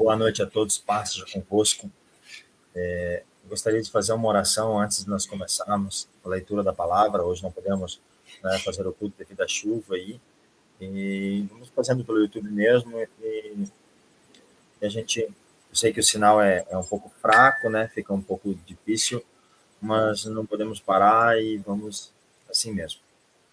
Boa noite a todos, paz seja convosco. Gostaria de fazer uma oração antes de nós começarmos a leitura da palavra. Hoje não podemos, fazer o culto devido à chuva aí. E vamos fazendo pelo YouTube mesmo. E a gente, eu sei que o sinal é um pouco fraco, né? Fica um pouco difícil, mas não podemos parar e vamos assim mesmo.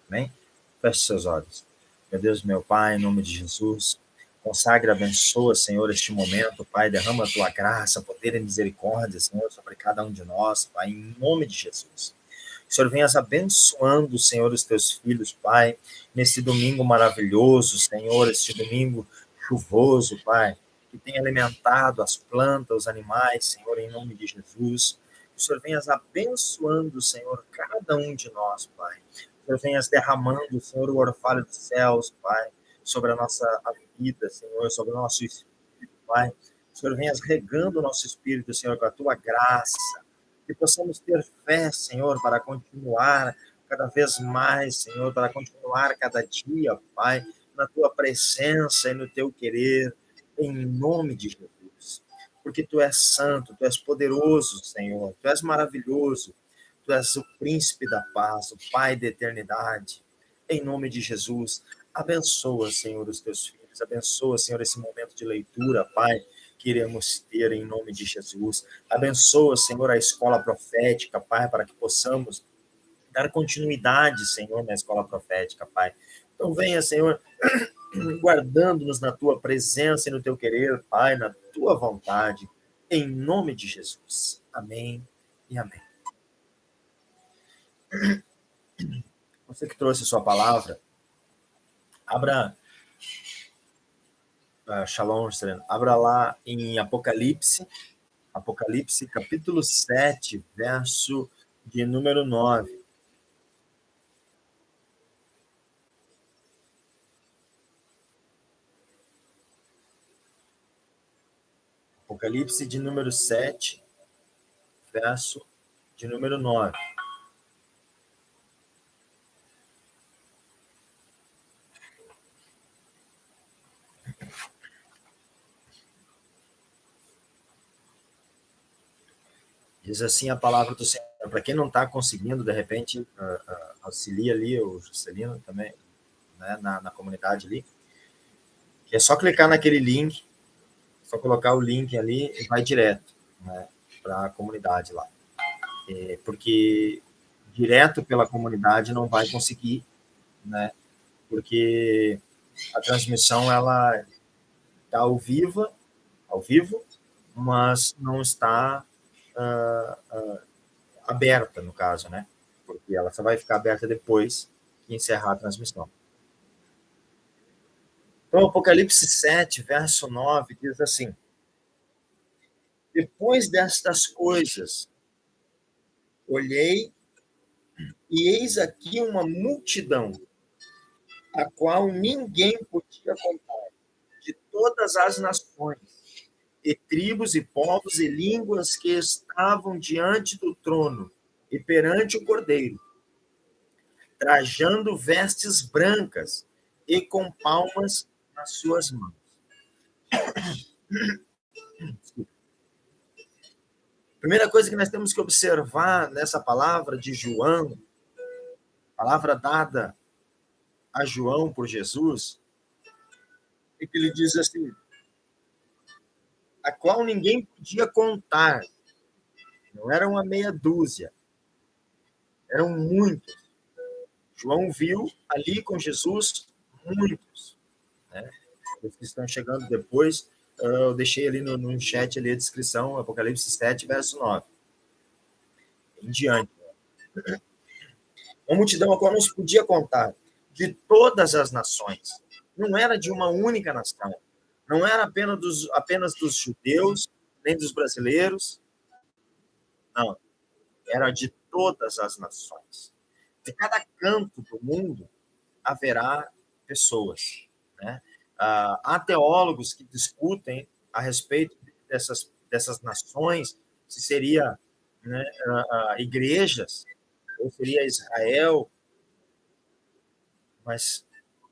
Amém? Feche seus olhos. Meu Deus, meu Pai, em nome de Jesus, consagra, abençoa, Senhor, este momento, Pai, derrama a tua graça, poder e misericórdia, Senhor, sobre cada um de nós, Pai, em nome de Jesus. Que o Senhor venhas abençoando, Senhor, os teus filhos, Pai, nesse domingo maravilhoso, Senhor, este domingo chuvoso, Pai, que tem alimentado as plantas, os animais, Senhor, em nome de Jesus. Que o Senhor venhas abençoando, Senhor, cada um de nós, Pai. Que Senhor venhas derramando, Senhor, o orvalho dos céus, Pai, sobre a nossa vida, Senhor, sobre o nosso espírito, Pai. Que o Senhor venhas regando o nosso espírito, Senhor, com a tua graça. Que possamos ter fé, Senhor, para continuar cada vez mais, Senhor, para continuar cada dia, Pai, na tua presença e no teu querer, em nome de Jesus. Porque tu és santo, tu és poderoso, Senhor, tu és maravilhoso. Tu és o príncipe da paz, o Pai da eternidade. Em nome de Jesus, abençoa, Senhor, os teus filhos. Abençoa, Senhor, esse momento de leitura, Pai, que iremos ter em nome de Jesus. Abençoa, Senhor, a escola profética, Pai, para que possamos dar continuidade, Senhor, na escola profética, Pai. Então venha, Senhor, guardando-nos na tua presença e no teu querer, Pai, na tua vontade, em nome de Jesus. Amém e amém. Você que trouxe a sua palavra, abra, Shalom, abra lá em Apocalipse capítulo 7, verso de número 9. Apocalipse de número 7, verso de número 9. Diz assim a palavra do Senhor. Para quem não está conseguindo, de repente, auxilia ali o Juscelino também, né, na comunidade ali. Que é só clicar naquele link, só colocar o link ali e vai direto, né, para a comunidade lá. Porque direto pela comunidade não vai conseguir, né? Porque a transmissão ela está ao vivo, mas não está aberta, no caso, né? Porque ela só vai ficar aberta depois que encerrar a transmissão. Então, Apocalipse 7, verso 9, diz assim: depois destas coisas, olhei e eis aqui uma multidão, a qual ninguém podia contar, de todas as nações, e tribos e povos e línguas que estavam diante do trono e perante o Cordeiro, trajando vestes brancas e com palmas nas suas mãos. Primeira coisa que nós temos que observar nessa palavra de João, palavra dada a João por Jesus, é que ele diz assim: a qual ninguém podia contar. Não era uma meia dúzia, eram muitos. João viu ali com Jesus muitos, né? Os que estão chegando depois, eu deixei ali no chat ali a descrição, Apocalipse 7, verso 9. Em diante. Uma multidão a qual não se podia contar, de todas as nações. Não era de uma única nação. Não era apenas dos judeus, nem dos brasileiros. Não. Era de todas as nações. De cada canto do mundo haverá pessoas, né? Há teólogos que discutem a respeito dessas nações, se seria, né, igrejas, ou seria Israel, mas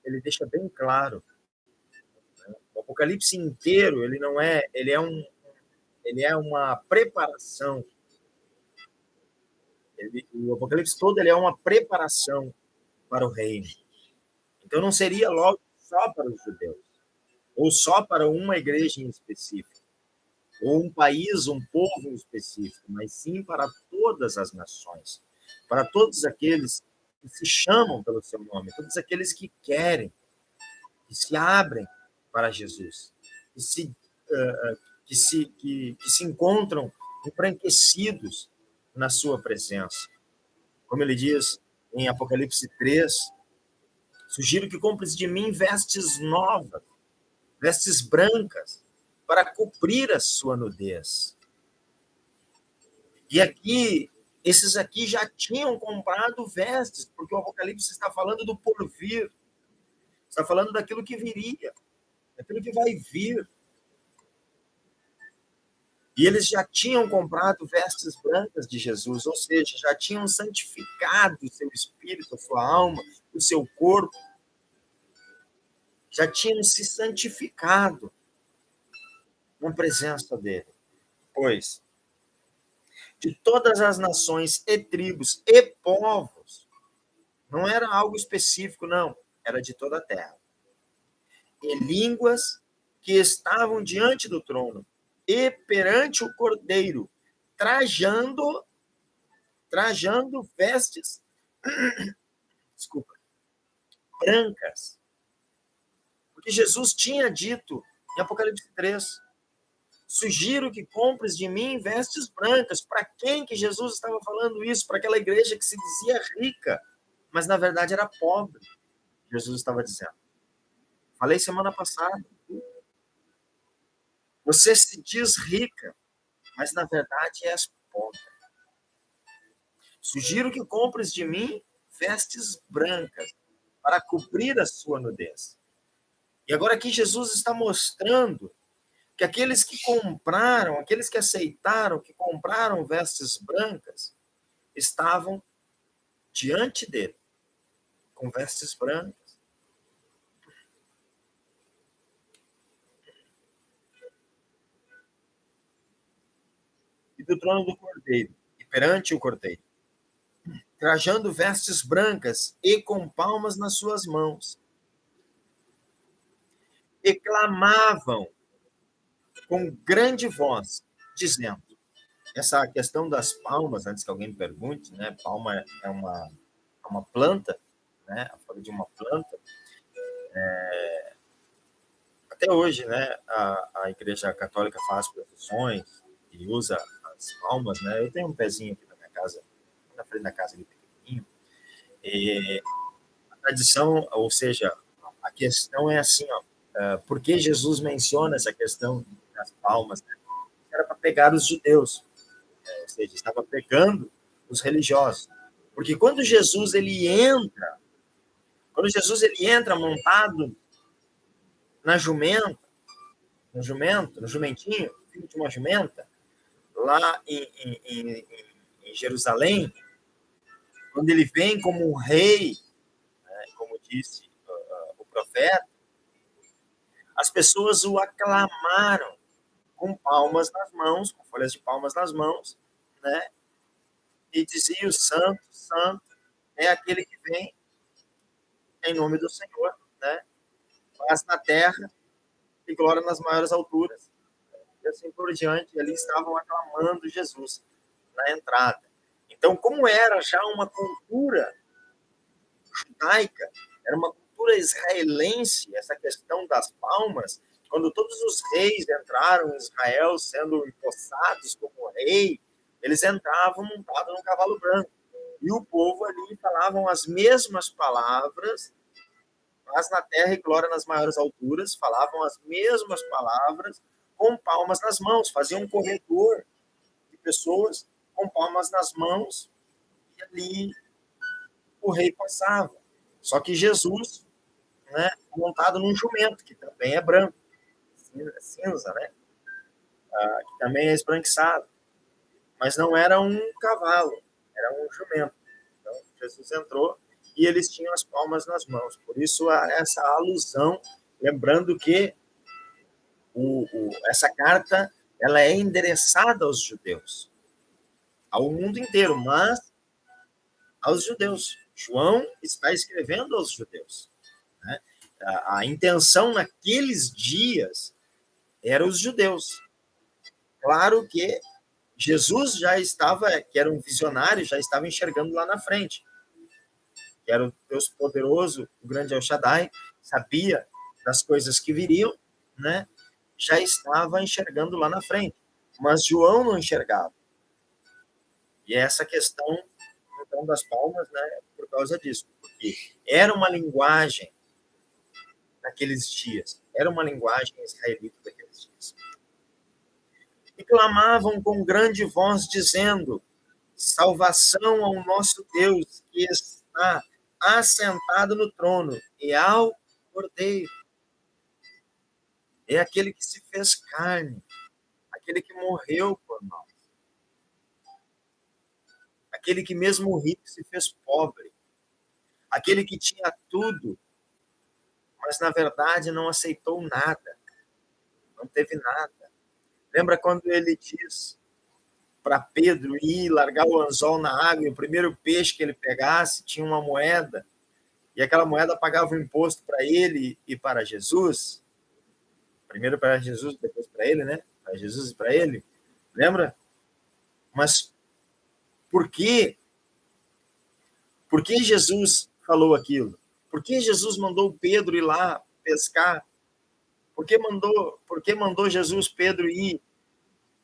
ele deixa bem claro, né, no Apocalipse inteiro, ele é uma preparação. O Apocalipse todo ele é uma preparação para o reino. Então não seria logo só para os judeus, ou só para uma igreja em específico, ou um país, um povo em específico, mas sim para todas as nações, para todos aqueles que se chamam pelo seu nome, todos aqueles que querem, que se abrem para Jesus, que se encontram embranquecidos na sua presença. Como ele diz em Apocalipse 3, sugiro que compres de mim vestes novas, vestes brancas, para cobrir a sua nudez. E aqui, esses aqui já tinham comprado vestes, porque o Apocalipse está falando do porvir, está falando daquilo que viria, daquilo que vai vir. E eles já tinham comprado vestes brancas de Jesus, ou seja, já tinham santificado o seu espírito, a sua alma, o seu corpo, já tinham se santificado na presença dele. Pois, de todas as nações e tribos e povos, não era algo específico, não, era de toda a terra. E línguas que estavam diante do trono e perante o Cordeiro, trajando vestes, desculpa, brancas. Porque Jesus tinha dito em Apocalipse 3, sugiro que compres de mim vestes brancas. Para quem que Jesus estava falando isso? Para aquela igreja que se dizia rica, mas na verdade era pobre. Jesus estava dizendo. Falei semana passada. Você se diz rica, mas na verdade és pobre. Sugiro que compres de mim vestes brancas para cobrir a sua nudez. E agora aqui Jesus está mostrando que aqueles que compraram, aqueles que aceitaram, que compraram vestes brancas, estavam diante dele, com vestes brancas. E do trono do Cordeiro, e perante o Cordeiro, trajando vestes brancas e com palmas nas suas mãos. E clamavam com grande voz, dizendo, essa questão das palmas, antes que alguém me pergunte, né? Palma é uma planta, né? A folha de uma planta. Até hoje, né? A Igreja Católica faz procissões e usa as palmas, né? Eu tenho um pezinho aqui na minha casa, na frente da casa, ali pequenininho. E a tradição, ou seja, a questão é assim, ó, por que Jesus menciona essa questão das palmas? Né? Era para pegar os judeus, ou seja, estava pegando os religiosos. Porque quando Jesus ele entra montado na jumenta, no jumentinho, filho de uma jumenta, lá em Jerusalém, quando ele vem como um rei, né, como disse o profeta, as pessoas o aclamaram com palmas nas mãos, com folhas de palmas nas mãos, né? E diziam, santo, santo, é aquele que vem em nome do Senhor, né? Paz na terra e glória nas maiores alturas. E assim por diante, e ali estavam aclamando Jesus na entrada. Então, como era já uma cultura judaica, era uma cultura israelense, essa questão das palmas, quando todos os reis entraram em Israel sendo empossados como rei, eles entravam montados num cavalo branco. E o povo ali falavam as mesmas palavras, paz na terra e glória nas maiores alturas, falavam as mesmas palavras com palmas nas mãos, faziam um corredor de pessoas com palmas nas mãos e ali o rei passava. Só que Jesus, né, montado num jumento, que também é branco, cinza, né? Que também é esbranquiçado. Mas não era um cavalo, era um jumento. Então, Jesus entrou e eles tinham as palmas nas mãos. Por isso, essa alusão, lembrando que essa carta ela é endereçada aos judeus, ao mundo inteiro, mas aos judeus. João está escrevendo aos judeus, né? A intenção naqueles dias era os judeus. Claro que Jesus já estava, que era um visionário, já estava enxergando lá na frente, que era o Deus poderoso, o grande El Shaddai, sabia das coisas que viriam, né? Já estava enxergando lá na frente. Mas João não enxergava. E essa questão, então, das palmas, né, por causa disso. Porque era uma linguagem daqueles dias. Era uma linguagem israelita daqueles dias. E clamavam com grande voz, dizendo: salvação ao nosso Deus, que está assentado no trono, e ao Cordeiro. É aquele que se fez carne, aquele que morreu por nós, aquele que mesmo rico se fez pobre, aquele que tinha tudo, mas na verdade não aceitou nada, não teve nada. Lembra quando ele diz para Pedro ir largar o anzol na água e o primeiro peixe que ele pegasse tinha uma moeda, e aquela moeda pagava o imposto para ele e para Jesus? Primeiro para Jesus, depois para ele, né? Para Jesus e para ele. Lembra? Mas por quê? Por que Jesus falou aquilo? Por que Jesus mandou Pedro ir lá pescar? Por que mandou Jesus Pedro ir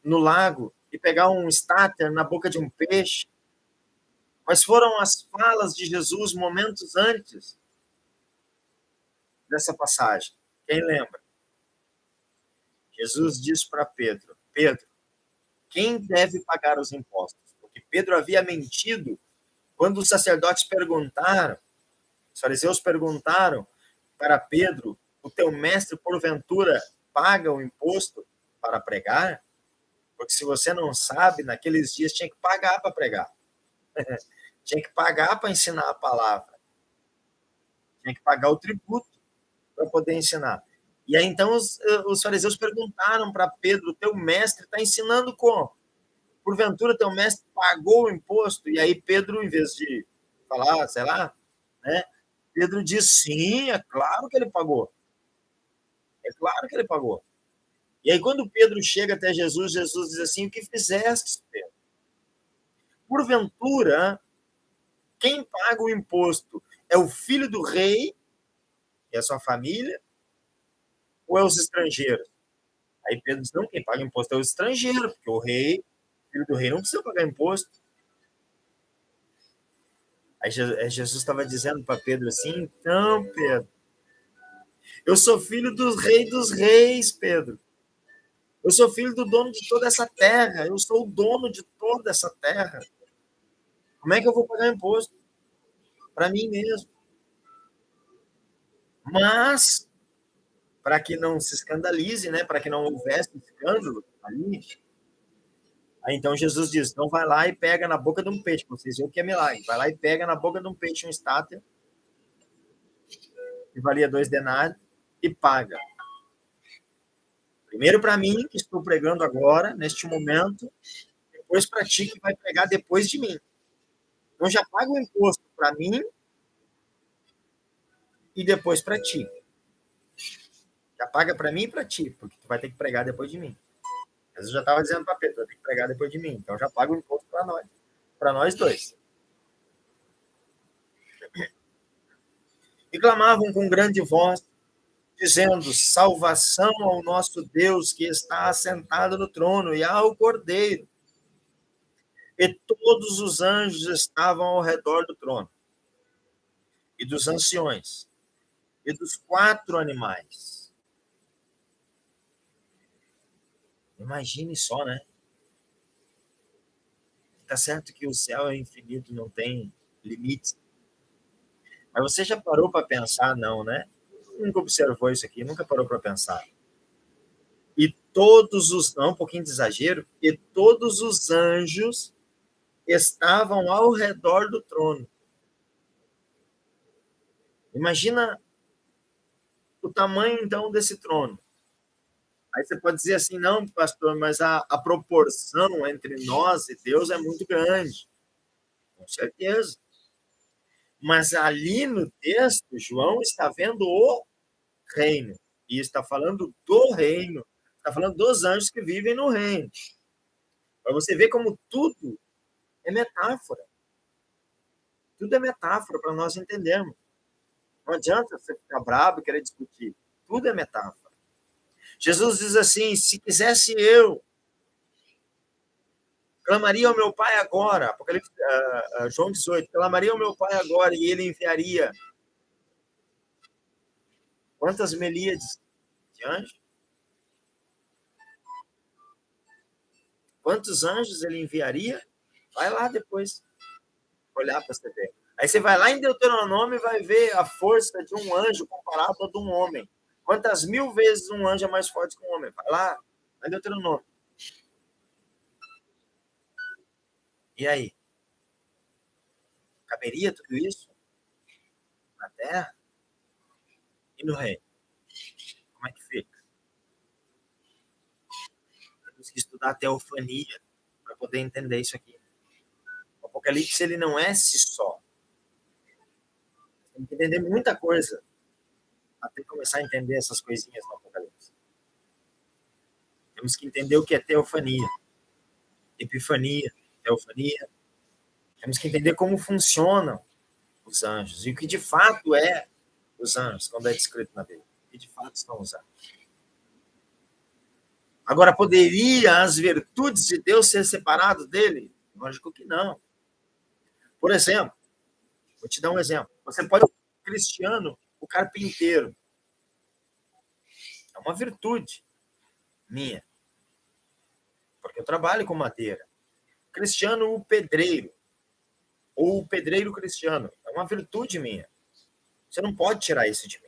no lago e pegar um estáter na boca de um peixe? Quais foram as falas de Jesus momentos antes dessa passagem? Quem lembra? Jesus diz para Pedro: Pedro, quem deve pagar os impostos? Porque Pedro havia mentido quando os sacerdotes perguntaram, os fariseus perguntaram para Pedro: o teu mestre, porventura, paga o imposto para pregar? Porque se você não sabe, naqueles dias tinha que pagar para pregar. Tinha que pagar para ensinar a palavra. Tinha que pagar o tributo para poder ensinar. E aí, então, os fariseus perguntaram para Pedro: o teu mestre está ensinando como? Porventura, teu mestre pagou o imposto? E aí, Pedro, em vez de falar, sei lá, né? Pedro diz: sim, é claro que ele pagou. É claro que ele pagou. E aí, quando Pedro chega até Jesus, Jesus diz assim: o que fizeste, Pedro? Porventura, quem paga o imposto é o filho do rei, e a sua família, ou é os estrangeiros? Aí Pedro diz: não, quem paga imposto é o estrangeiro, porque o rei, o filho do rei, não precisa pagar imposto. Aí Jesus estava dizendo para Pedro assim: então, Pedro, eu sou filho do rei dos reis, Pedro. Eu sou filho do dono de toda essa terra. Eu sou o dono de toda essa terra. Como é que eu vou pagar imposto? Para mim mesmo. Mas, para que não se escandalize, né? Para que não houvesse escândalo ali, aí então Jesus diz: então vai lá e pega na boca de um peixe. Vocês veem o que é milagre. Vai lá e pega na boca de um peixe um estátua que valia 2 denários e paga. Primeiro para mim, que estou pregando agora, neste momento, depois para ti, que vai pregar depois de mim. Então já paga o imposto para mim e depois para ti. Já paga para mim e para ti, porque tu vai ter que pregar depois de mim. Mas eu já estava dizendo para Pedro: vai ter que pregar depois de mim. Então já paga o imposto para nós dois. E clamavam com grande voz, dizendo: salvação ao nosso Deus, que está assentado no trono, e ao Cordeiro. E todos os anjos estavam ao redor do trono, e dos anciões, e dos 4 animais. Imagine só, né? Tá certo que o céu é infinito, não tem limites. Mas você já parou para pensar, não, né? Nunca observou isso aqui, nunca parou para pensar. E todos os, não, um pouquinho de exagero, e todos os anjos estavam ao redor do trono. Imagina o tamanho, então, desse trono. Aí você pode dizer assim, não, pastor, mas a proporção entre nós e Deus é muito grande. Com certeza. Mas ali no texto, João está vendo o reino. E está falando do reino. Está falando dos anjos que vivem no reino. Para você ver como tudo é metáfora. Tudo é metáfora para nós entendermos. Não adianta você ficar bravo e querer discutir. Tudo é metáfora. Jesus diz assim: se quisesse eu, clamaria ao meu Pai agora. Apocalipse, João 18. Clamaria ao meu Pai agora e ele enviaria quantas milíades de anjos? Quantos anjos ele enviaria? Vai lá depois olhar para você ver. Aí você vai lá em Deuteronômio e vai ver a força de um anjo comparado a de um homem. Quantas mil vezes um anjo é mais forte que um homem? Vai lá em Deuteronômio. E aí? Caberia tudo isso na Terra? E no reino? Como é que fica? Temos que estudar a teofania para poder entender isso aqui. O Apocalipse ele não é si só. Tem que entender muita coisa até começar a entender essas coisinhas no Apocalipse. Temos que entender o que é teofania, epifania, teofania. Temos que entender como funcionam os anjos e o que de fato é os anjos, quando é descrito na Bíblia. O que de fato estão os anjos. Agora, poderia as virtudes de Deus ser separado dele? Lógico que não. Por exemplo, vou te dar um exemplo. Você pode ser cristiano, o carpinteiro. É uma virtude minha, porque eu trabalho com madeira. Cristiano, o pedreiro, ou o pedreiro cristiano. É uma virtude minha. Você não pode tirar isso de mim.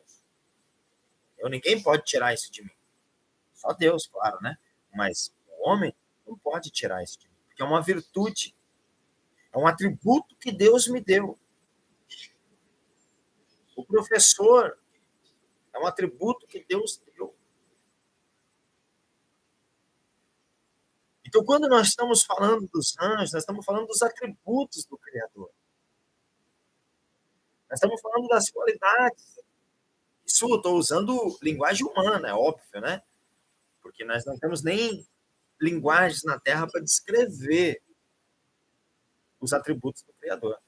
Ninguém pode tirar isso de mim. Só Deus, claro, né? Mas o homem não pode tirar isso de mim, porque é uma virtude. É um atributo que Deus me deu. O professor é um atributo que Deus deu. Então, quando nós estamos falando dos anjos, nós estamos falando dos atributos do Criador. Nós estamos falando das qualidades. Isso eu estou usando linguagem humana, é óbvio, né? Porque nós não temos nem linguagens na Terra para descrever os atributos do Criador.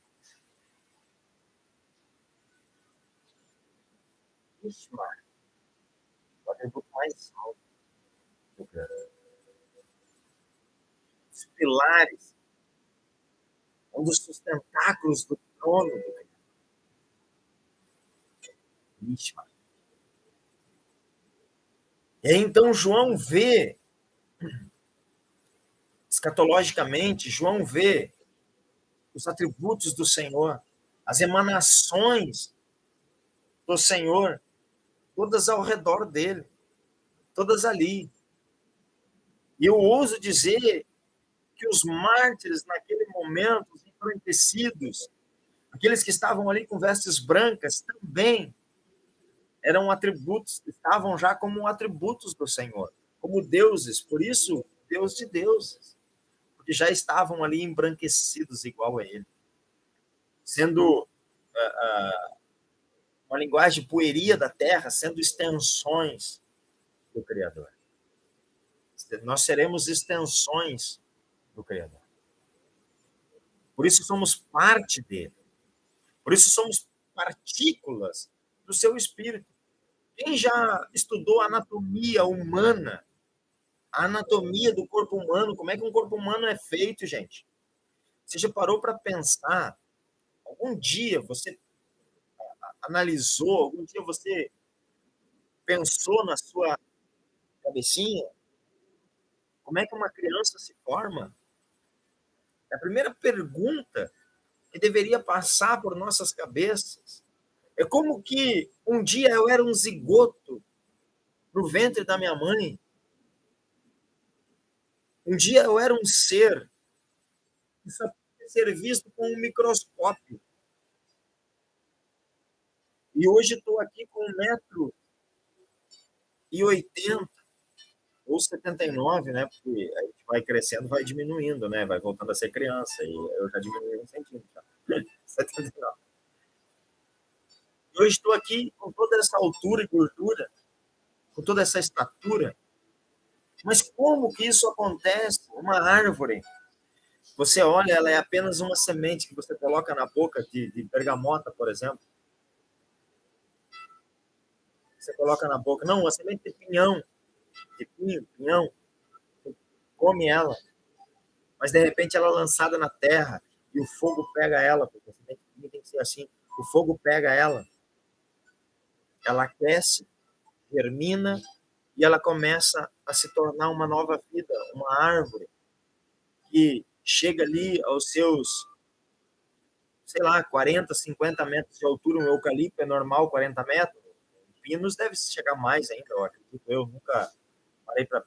Ixi, Mário, o atributo mais alto do Criador. Os pilares, um dos sustentáculos do trono do Criador. Ixi, Mário. E aí, então, João vê, escatologicamente, João vê os atributos do Senhor, as emanações do Senhor, todas ao redor dele, todas ali. E eu ouso dizer que os mártires, naquele momento, os embranquecidos, aqueles que estavam ali com vestes brancas, também eram atributos, estavam já como atributos do Senhor, como deuses, por isso, Deus de deuses, porque já estavam ali embranquecidos igual a ele, sendo uma linguagem pueria da terra, sendo extensões do Criador. Nós seremos extensões do Criador. Por isso somos parte dele. Por isso somos partículas do seu espírito. Quem já estudou anatomia humana, a anatomia do corpo humano, como é que um corpo humano é feito, gente? Você já parou para pensar? Algum dia você analisou, algum dia você pensou na sua cabecinha? Como é que uma criança se forma? A primeira pergunta que deveria passar por nossas cabeças é como que um dia eu era um zigoto no ventre da minha mãe. Um dia eu era um ser que só podia ser visto com um microscópio. E hoje estou aqui com 1,80 m. Ou 79, né? Porque a gente vai crescendo, vai diminuindo, né? Vai voltando a ser criança. E eu já diminui 1 centímetro. Já. 79. Eu estou aqui com toda essa altura e gordura, com toda essa estatura. Mas como que isso acontece? Uma árvore, você olha, ela é apenas uma semente que você coloca na boca de bergamota, por exemplo. Você coloca na boca. Não, uma semente de pinhão, de pinhão. Você come ela. Mas, de repente, ela é lançada na terra e o fogo pega ela, porque a semente de pinhão tem que ser assim. O fogo pega ela aquece, germina e ela começa a se tornar uma nova vida, uma árvore que chega ali aos seus, sei lá, 40, 50 metros de altura. Um eucalipto é normal, 40 metros. Pinos deve chegar mais ainda, eu acredito. Eu nunca parei para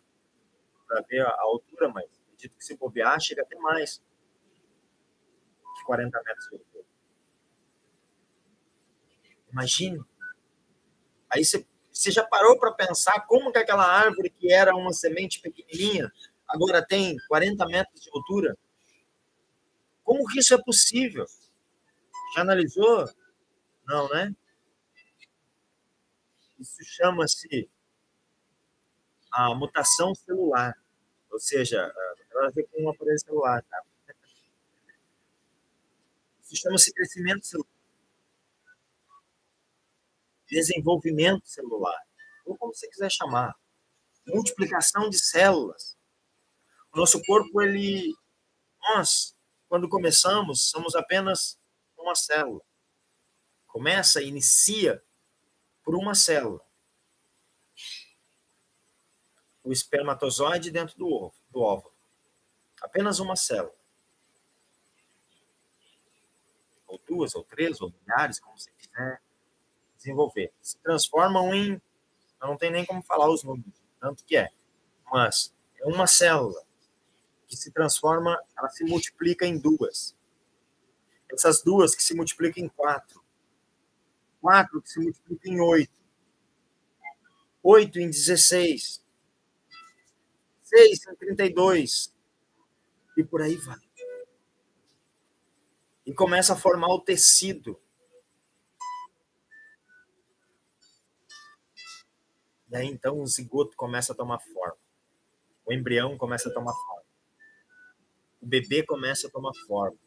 ver a altura, mas acredito que se bobear, chega até mais de 40 metros de altura. Imagine. Aí você já parou para pensar como que aquela árvore que era uma semente pequenininha agora tem 40 metros de altura? Como que isso é possível? Já analisou? Não, né? Isso chama-se a mutação celular, ou seja, ela vem com um aparelho celular, tá? Isso chama-se crescimento celular, desenvolvimento celular, ou como você quiser chamar, multiplicação de células. O nosso corpo, nós, quando começamos, somos apenas uma célula. Começa, inicia por uma célula. O espermatozoide dentro do óvulo. Apenas uma célula. Ou duas, ou três, ou milhares, como você quiser desenvolver. Se transformam em... Não tem nem como falar os números, tanto que é. Mas é uma célula que se transforma, ela se multiplica em duas. Essas duas que se multiplicam em quatro. Quatro que se multiplicam em oito. Oito em 16. 6 em 32. E por aí vai. E começa a formar o tecido. E aí, então, o zigoto começa a tomar forma. O embrião começa a tomar forma. O bebê começa a tomar forma.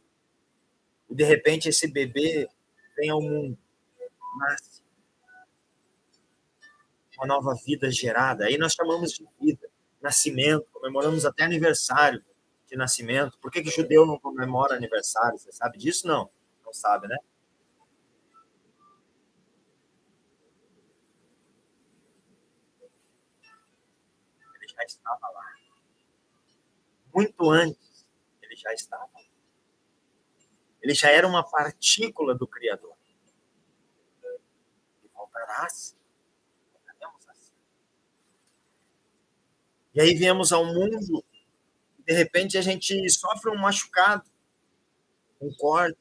E, de repente, esse bebê vem ao mundo. Nasce. Uma nova vida gerada. Aí nós chamamos de vida. Nascimento. Comemoramos até aniversário de nascimento. Por que judeu não comemora aniversário? Você sabe disso? Não. Não sabe, né? Ele já estava lá. Muito antes, ele já estava. Ele já era uma partícula do Criador. E voltarás. Assim. E aí viemos ao mundo e, de repente, a gente sofre um machucado, um corte,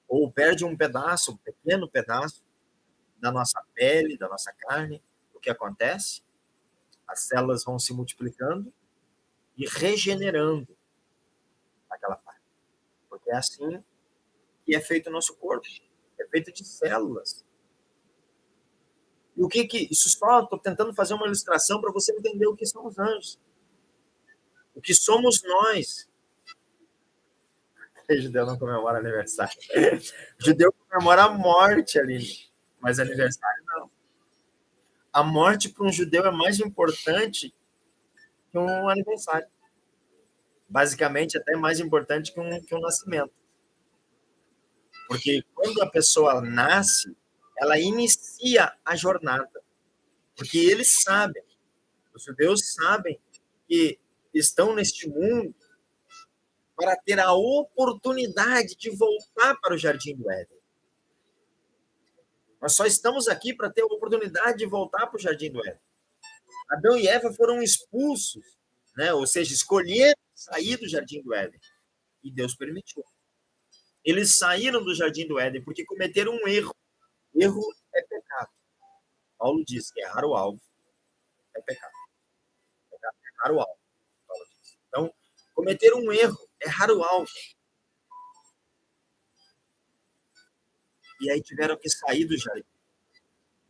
ou perde um pedaço, um pequeno pedaço da nossa pele, da nossa carne. O que acontece? As células vão se multiplicando e regenerando aquela parte. Porque é assim que é feito o nosso corpo. É feito de células. E o que isso só estou tentando fazer uma ilustração para você entender o que são os anjos. O que somos nós. O judeu não comemora aniversário. O judeu comemora a morte, Aline, mas aniversário não. A morte para um judeu é mais importante que um aniversário. Basicamente, até mais importante que um nascimento. Porque quando a pessoa nasce, ela inicia a jornada. Porque eles sabem, os judeus sabem que estão neste mundo para ter a oportunidade de voltar para o Jardim do Éden. Nós só estamos aqui para ter a oportunidade de voltar para o Jardim do Éden. Adão e Eva foram expulsos, né? Ou seja, escolheram sair do Jardim do Éden. E Deus permitiu. Eles saíram do Jardim do Éden porque cometeram um erro. Erro é pecado. Paulo diz que errar o alvo é pecado. Raro alvo, Paulo diz. Então, cometer um erro é raro alvo. E aí tiveram que sair do jardim.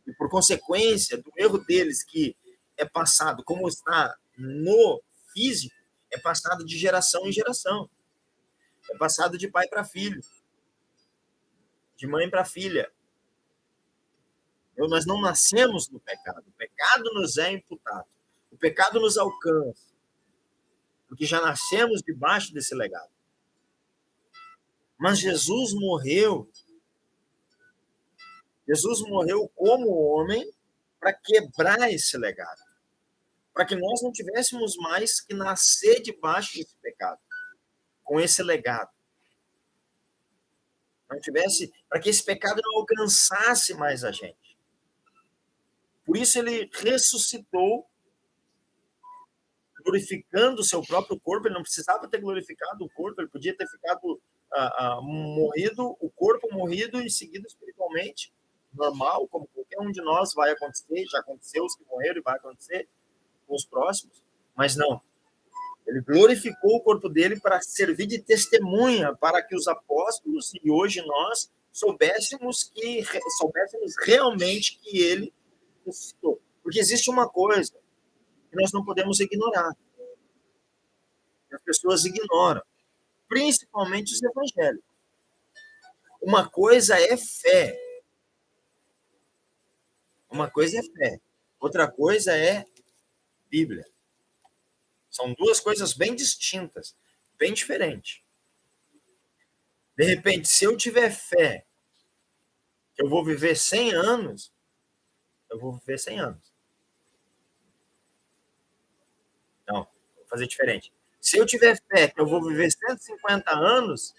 E por consequência do erro deles, que é passado, como está no físico, é passado de geração em geração. É passado de pai para filho, de mãe para filha. Nós não nascemos no pecado. O pecado nos é imputado. O pecado nos alcança. Porque já nascemos debaixo desse legado. Mas Jesus morreu. Jesus morreu como homem para quebrar esse legado. Para que nós não tivéssemos mais que nascer debaixo desse pecado. Com esse legado. Não tivesse, para que esse pecado não alcançasse mais a gente. Por isso ele ressuscitou, glorificando o seu próprio corpo. Ele não precisava ter glorificado o corpo, ele podia ter ficado morrido, o corpo morrido e seguido espiritualmente, normal, como qualquer um de nós vai acontecer, já aconteceu, os que morreram e vai acontecer com os próximos, mas não. Ele glorificou o corpo dele para servir de testemunha para que os apóstolos e hoje nós soubéssemos realmente que ele ressuscitou. Porque existe uma coisa que nós não podemos ignorar. As pessoas ignoram, principalmente os evangélicos. Uma coisa é fé. Uma coisa é fé. Outra coisa é Bíblia. São duas coisas bem distintas, bem diferentes. De repente, se eu tiver fé que eu vou viver 100 anos, eu vou viver 100 anos. Não, vou fazer diferente. Se eu tiver fé que eu vou viver 150 anos,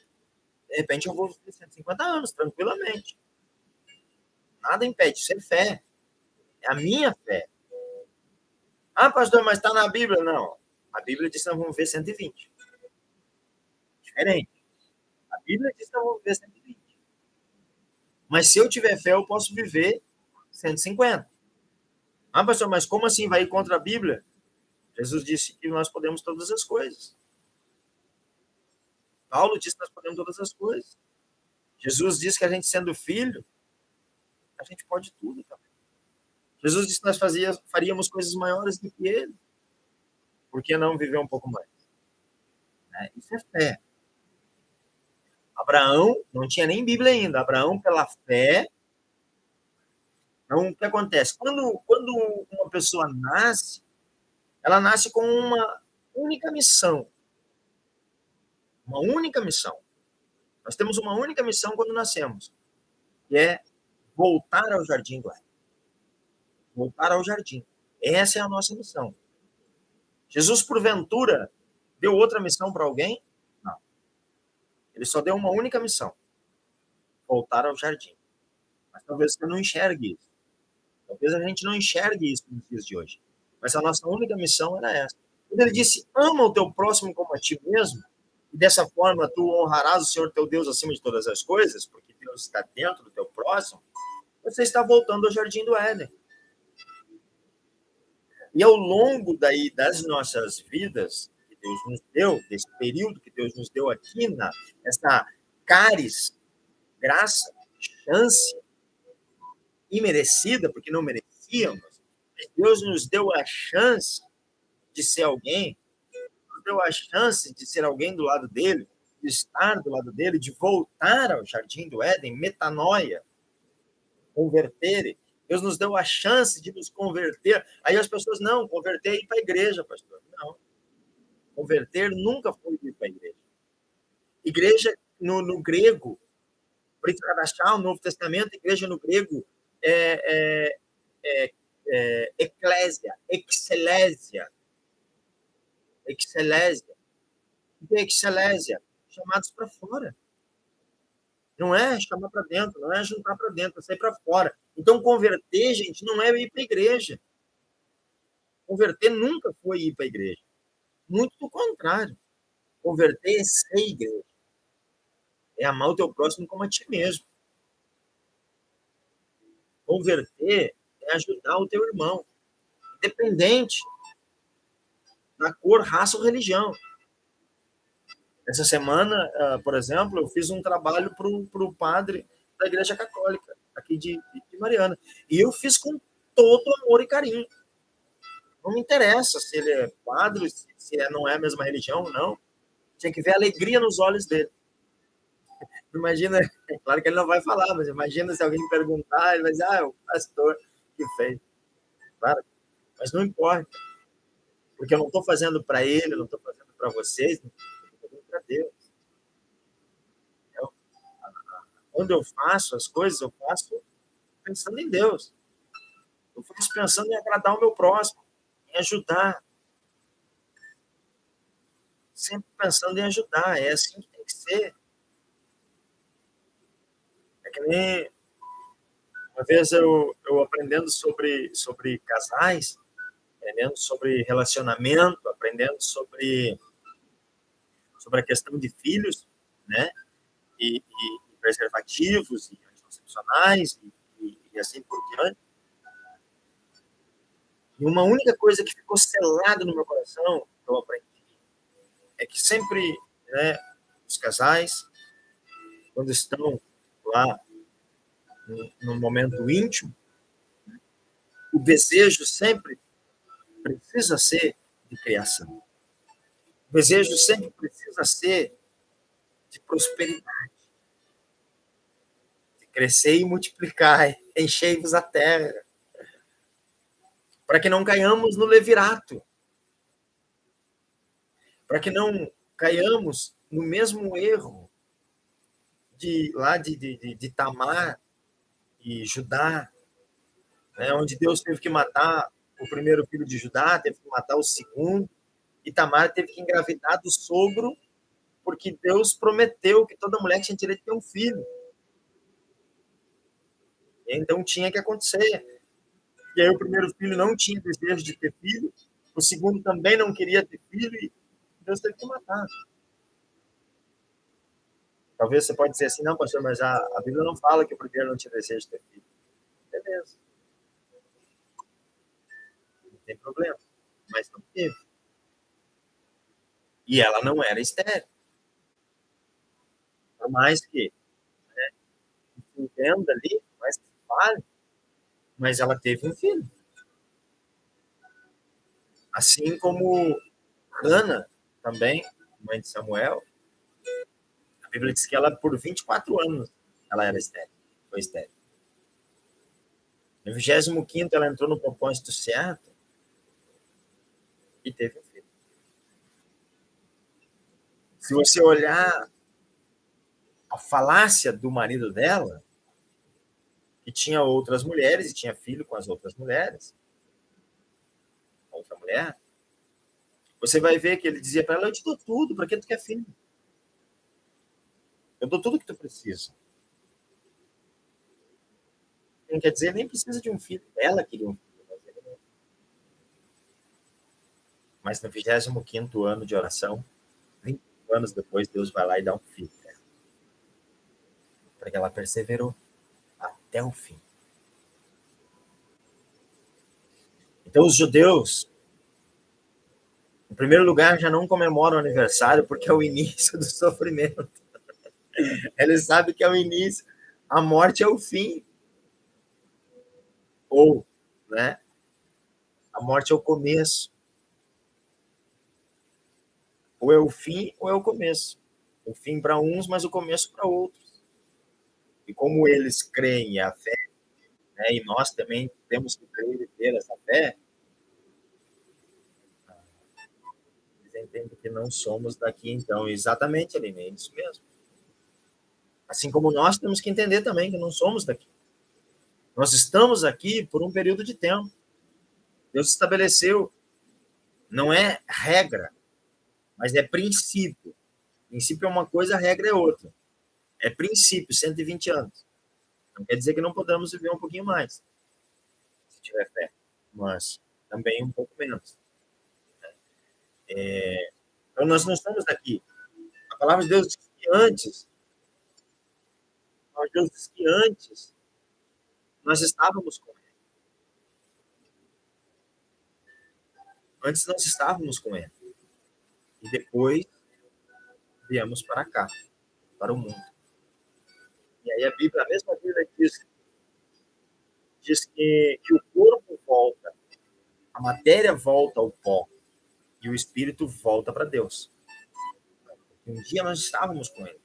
de repente eu vou viver 150 anos, tranquilamente. Nada impede, isso é fé. É a minha fé. Ah, pastor, mas está na Bíblia? Não. A Bíblia diz que nós vamos viver 120. Diferente. A Bíblia diz que nós vamos viver 120. Mas se eu tiver fé, eu posso viver 150. Ah, pastor, mas como assim vai ir contra a Bíblia? Jesus disse que nós podemos todas as coisas. Paulo disse que nós podemos todas as coisas. Jesus disse que a gente sendo filho, a gente pode tudo também. Jesus disse que nós faríamos coisas maiores do que ele. Por que não viver um pouco mais? Isso é fé. Abraão não tinha nem Bíblia ainda. Abraão, pela fé. Então, o que acontece? Quando uma pessoa nasce, ela nasce com uma única missão. Uma única missão. Nós temos uma única missão quando nascemos, que é voltar ao jardim do Éden. Voltar ao jardim. Essa é a nossa missão. Jesus, porventura, deu outra missão para alguém? Não. Ele só deu uma única missão. Voltar ao jardim. Mas talvez você não enxergue isso. Talvez a gente não enxergue isso nos dias de hoje. Mas a nossa única missão era essa. Quando ele disse, ama o teu próximo como a ti mesmo, e dessa forma tu honrarás o Senhor teu Deus acima de todas as coisas, porque Deus está dentro do teu próximo, você está voltando ao jardim do Éden. E ao longo das nossas vidas, que Deus nos deu, desse período que Deus nos deu aqui, essa caris, graça, chance imerecida, porque não merecíamos, Deus nos deu a chance de ser alguém, nos deu a chance de ser alguém do lado dele, de estar do lado dele, de voltar ao jardim do Éden, metanoia, converter. Deus nos deu a chance de nos converter. Aí as pessoas, não, converter é ir para a igreja, pastor. Não. Converter nunca foi ir para a igreja. Igreja, no grego, Brit Hadashah, o Novo Testamento, igreja no grego eclésia, excelésia. Excelésia. O que é excelésia? Chamados para fora. Não é chamar para dentro, não é juntar para dentro, é sair para fora. Então, converter, gente, não é ir para a igreja. Converter nunca foi ir para a igreja. Muito do contrário. Converter é ser igreja. É amar o teu próximo como a ti mesmo. Converter é ajudar o teu irmão. Independente da cor, raça ou religião. Essa semana, por exemplo, eu fiz um trabalho para o padre da Igreja Católica, aqui de Mariana. E eu fiz com todo amor e carinho. Não me interessa se ele é padre, se não é a mesma religião, não. Tinha que ver a alegria nos olhos dele. Imagina, claro que ele não vai falar, mas imagina se alguém perguntar, ele vai dizer, é o pastor que fez. Claro, mas não importa, porque eu não estou fazendo para ele, não estou fazendo para vocês, estou fazendo para Deus. Quando eu faço as coisas, eu faço pensando em Deus. Eu faço pensando em agradar o meu próximo, em ajudar. Sempre pensando em ajudar. É assim que tem que ser. É que nem uma vez eu aprendendo sobre casais, aprendendo sobre relacionamento, aprendendo sobre a questão de filhos, né? E preservativos, e anticoncepcionais, e assim por diante. E uma única coisa que ficou selada no meu coração, que eu aprendi, é que sempre, né, os casais, quando estão lá no momento íntimo, o desejo sempre precisa ser de criação. O desejo sempre precisa ser de prosperidade, de crescer e multiplicar, enchei-vos a terra, para que não caiamos no levirato, para que não caiamos no mesmo erro de Tamar e Judá, né, onde Deus teve que matar o primeiro filho de Judá, teve que matar o segundo, e Tamar teve que engravidar do sogro, porque Deus prometeu que toda mulher tinha direito de ter um filho. Então tinha que acontecer. E aí o primeiro filho não tinha desejo de ter filho, o segundo também não queria ter filho, e Deus teve que matar. Talvez você pode dizer assim, não, pastor, mas a Bíblia não fala que o primeiro não tinha desejo de ter filho. Beleza. Não tem problema. Mas não teve. E ela não era estéril. Por mais que, né, se entenda ali, mais que se fale, mas ela teve um filho. Assim como Ana, também, mãe de Samuel, a Bíblia diz que ela, por 24 anos, ela era estéril, foi estéril. No 25º, ela entrou no propósito certo e teve um filho. Se você olhar a falácia do marido dela, que tinha outras mulheres e tinha filho com as outras mulheres, outra mulher, você vai ver que ele dizia para ela, eu te dou tudo, para que tu quer filho? Eu dou tudo que tu precisa. Não quer dizer, nem precisa de um filho. Ela queria um filho, mas ele não. Mas no 25º ano de oração, 20 anos depois, Deus vai lá e dá um filho. Porque ela perseverou até o fim. Então, os judeus, em primeiro lugar, já não comemoram o aniversário porque é o início do sofrimento. Eles sabem que é o início. A morte é o fim. Ou, né? A morte é o começo. Ou é o fim ou é o começo. O fim para uns, mas o começo para outros. E como eles creem a fé, né, e nós também temos que crer e ter essa fé, eles entendem que não somos daqui, então. Exatamente, Aline, é isso mesmo. Assim como nós temos que entender também que não somos daqui. Nós estamos aqui por um período de tempo. Deus estabeleceu, não é regra, mas é princípio. Princípio é uma coisa, regra é outra. É princípio, 120 anos. Não quer dizer que não podemos viver um pouquinho mais, se tiver fé, mas também um pouco menos. Então, nós não estamos daqui. A palavra de Deus diz que antes, a palavra de Deus diz que antes nós estávamos com Ele. Antes nós estávamos com Ele. E depois viemos para cá, para o mundo. E aí a mesma Bíblia diz que o corpo volta, a matéria volta ao pó e o espírito volta para Deus. Um dia nós estávamos com ele,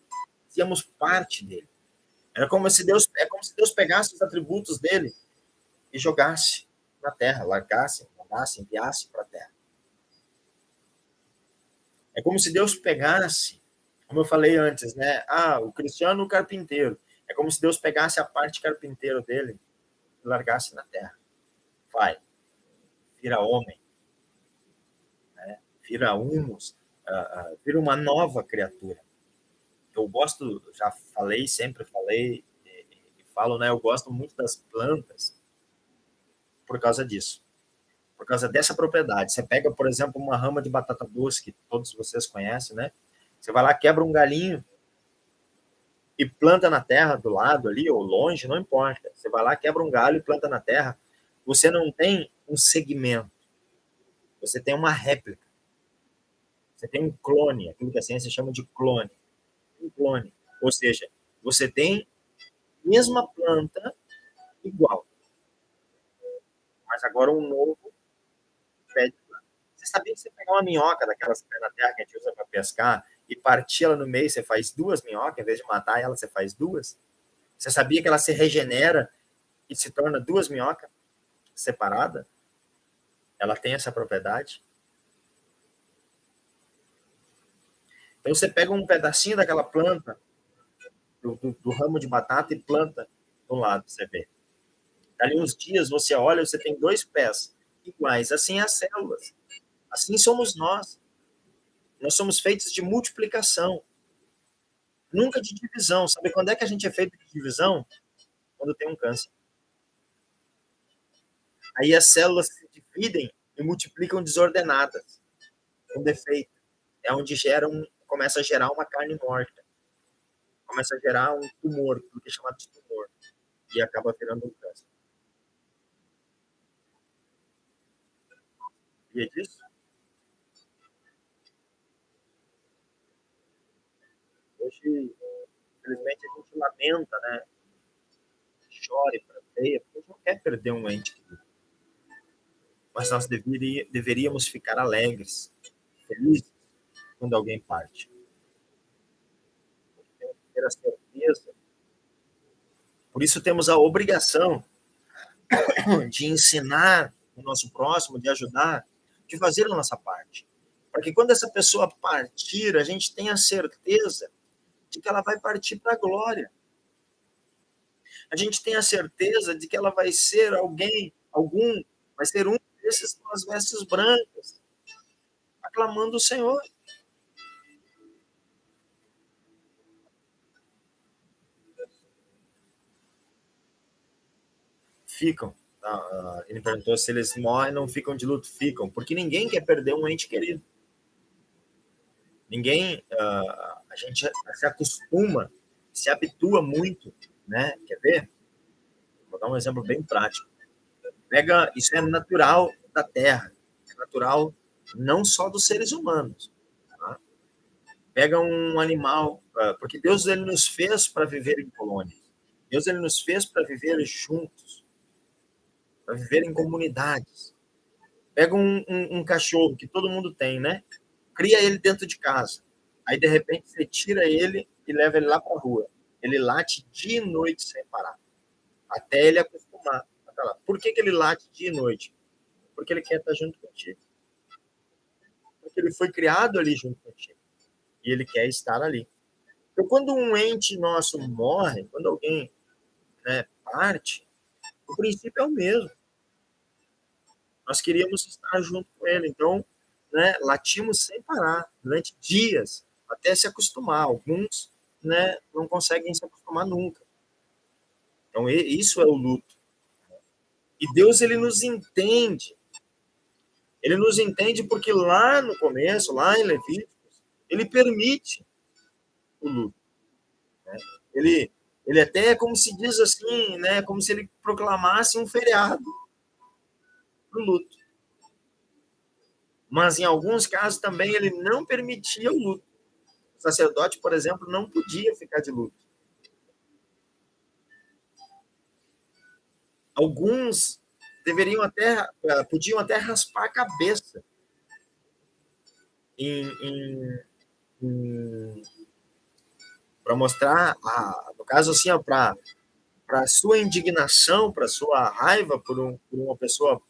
fazíamos parte dele. É como se Deus pegasse os atributos dele e jogasse na terra, largasse, mandasse, enviasse para a terra. É como se Deus pegasse, como eu falei antes, né? O Cristiano o carpinteiro. É como se Deus pegasse a parte carpinteiro dele e largasse na terra. Vai, vira homem, né? Vira humus, vira uma nova criatura. Eu gosto, já falei, sempre falei e falo, né? Eu gosto muito das plantas por causa disso, por causa dessa propriedade. Você pega, por exemplo, uma rama de batata doce, que todos vocês conhecem, né? Você vai lá, quebra um galinho e planta na terra do lado ali, ou longe, não importa. Você vai lá, quebra um galho e planta na terra. Você não tem um segmento, você tem uma réplica. Você tem um clone, aquilo que a ciência chama de clone. Um clone. Ou seja, você tem a mesma planta igual, mas agora um novo pé de planta. Você sabia que você pegar uma minhoca daquelas pés na terra que a gente usa para pescar e partir ela no meio, você faz duas minhocas, em vez de matar ela, você faz duas? Você sabia que ela se regenera e se torna duas minhocas separadas? Ela tem essa propriedade. Então você pega um pedacinho daquela planta, do ramo de batata, e planta do lado, você vê. Dali uns dias você olha, você tem dois pés iguais. Assim é as células. Assim somos nós. Nós somos feitos de multiplicação, nunca de divisão. Sabe quando é que a gente é feito de divisão? Quando tem um câncer. Aí as células se dividem e multiplicam desordenadas, com defeito. É onde começa a gerar uma carne morta. Começa a gerar um tumor, o que é chamado de tumor. E acaba virando um câncer. E é disso? Hoje, infelizmente, a gente lamenta, né? Chora e prateia, porque a gente não quer perder um ente querido. Mas nós deveríamos ficar alegres, felizes, quando alguém parte. Temos que ter a certeza. Por isso temos a obrigação de ensinar o nosso próximo, de ajudar, de fazer a nossa parte. Para que quando essa pessoa partir, a gente tenha a certeza de que ela vai partir para a glória. A gente tem a certeza de que ela vai ser vai ser um desses com as vestes brancas, aclamando o Senhor. Ficam. Ele perguntou se eles morrem, não ficam de luto. Ficam, porque ninguém quer perder um ente querido. Ninguém, a gente se acostuma, se habitua muito, né? Quer ver? Vou dar um exemplo bem prático. Isso é natural da Terra, é natural não só dos seres humanos. Tá? Pega um animal, porque Deus ele nos fez para viver em colônias. Deus ele nos fez para viver juntos, para viver em comunidades. Pega um cachorro que todo mundo tem, né? Cria ele dentro de casa. Aí, de repente, você tira ele e leva ele lá para a rua. Ele late dia e noite sem parar, até ele acostumar. Por que ele late dia e noite? Porque ele quer estar junto contigo. Porque ele foi criado ali junto contigo. E ele quer estar ali. Então, quando um ente nosso morre, quando alguém, né, parte, o princípio é o mesmo. Nós queríamos estar junto com ele. Então, né, latimos sem parar, durante dias, até se acostumar. Alguns, né, não conseguem se acostumar nunca. Então, isso é o luto. E Deus, ele nos entende. Ele nos entende porque lá no começo, lá em Levíticos, ele permite o luto. Né? Ele até é como se diz assim, né, como se ele proclamasse um feriado para o luto. Mas, em alguns casos, também ele não permitia o luto. O sacerdote, por exemplo, não podia ficar de luto. Alguns podiam até raspar a cabeça para mostrar, no caso assim, para sua indignação, para sua raiva por uma pessoa,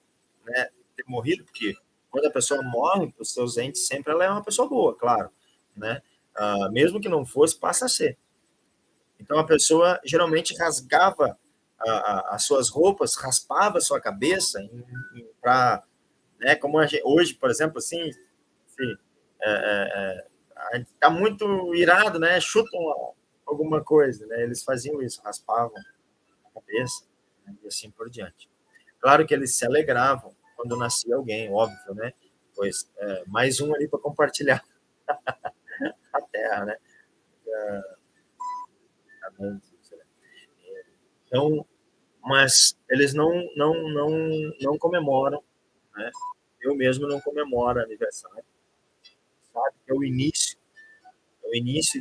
né, ter morrido, porque quando a pessoa morre, os seus entes sempre ela é uma pessoa boa, claro, né? Mesmo que não fosse, passa a ser. Então a pessoa geralmente rasgava as suas roupas, raspava a sua cabeça para, né, como hoje, por exemplo, assim, se, a gente está muito irado, né? Chutam alguma coisa, né? Eles faziam isso, raspavam a cabeça, né, e assim por diante. Claro que eles se alegravam quando nascia alguém, óbvio, né? Pois mais um ali para compartilhar a terra, né? Então, mas eles não comemoram, né? Eu mesmo não comemoro aniversário, sabe? É o início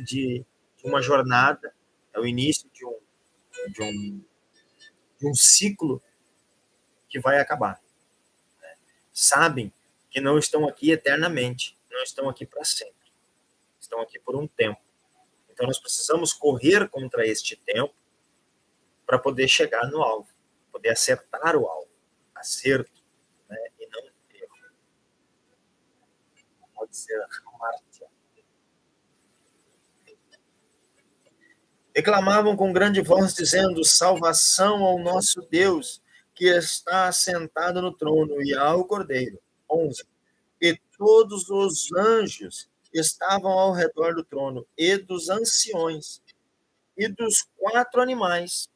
de uma jornada, é o início de um, de um ciclo que vai acabar. Sabem que não estão aqui eternamente, não estão aqui para sempre, estão aqui por um tempo. Então nós precisamos correr contra este tempo para poder chegar no alvo, poder acertar o alvo, acerto, né? E não erro. Pode ser Marte. Reclamavam com grande voz, dizendo: salvação ao nosso Deus, que está assentado no trono, e ao Cordeiro. 11. E todos os anjos estavam ao redor do trono, e dos anciões, e dos 4 animais,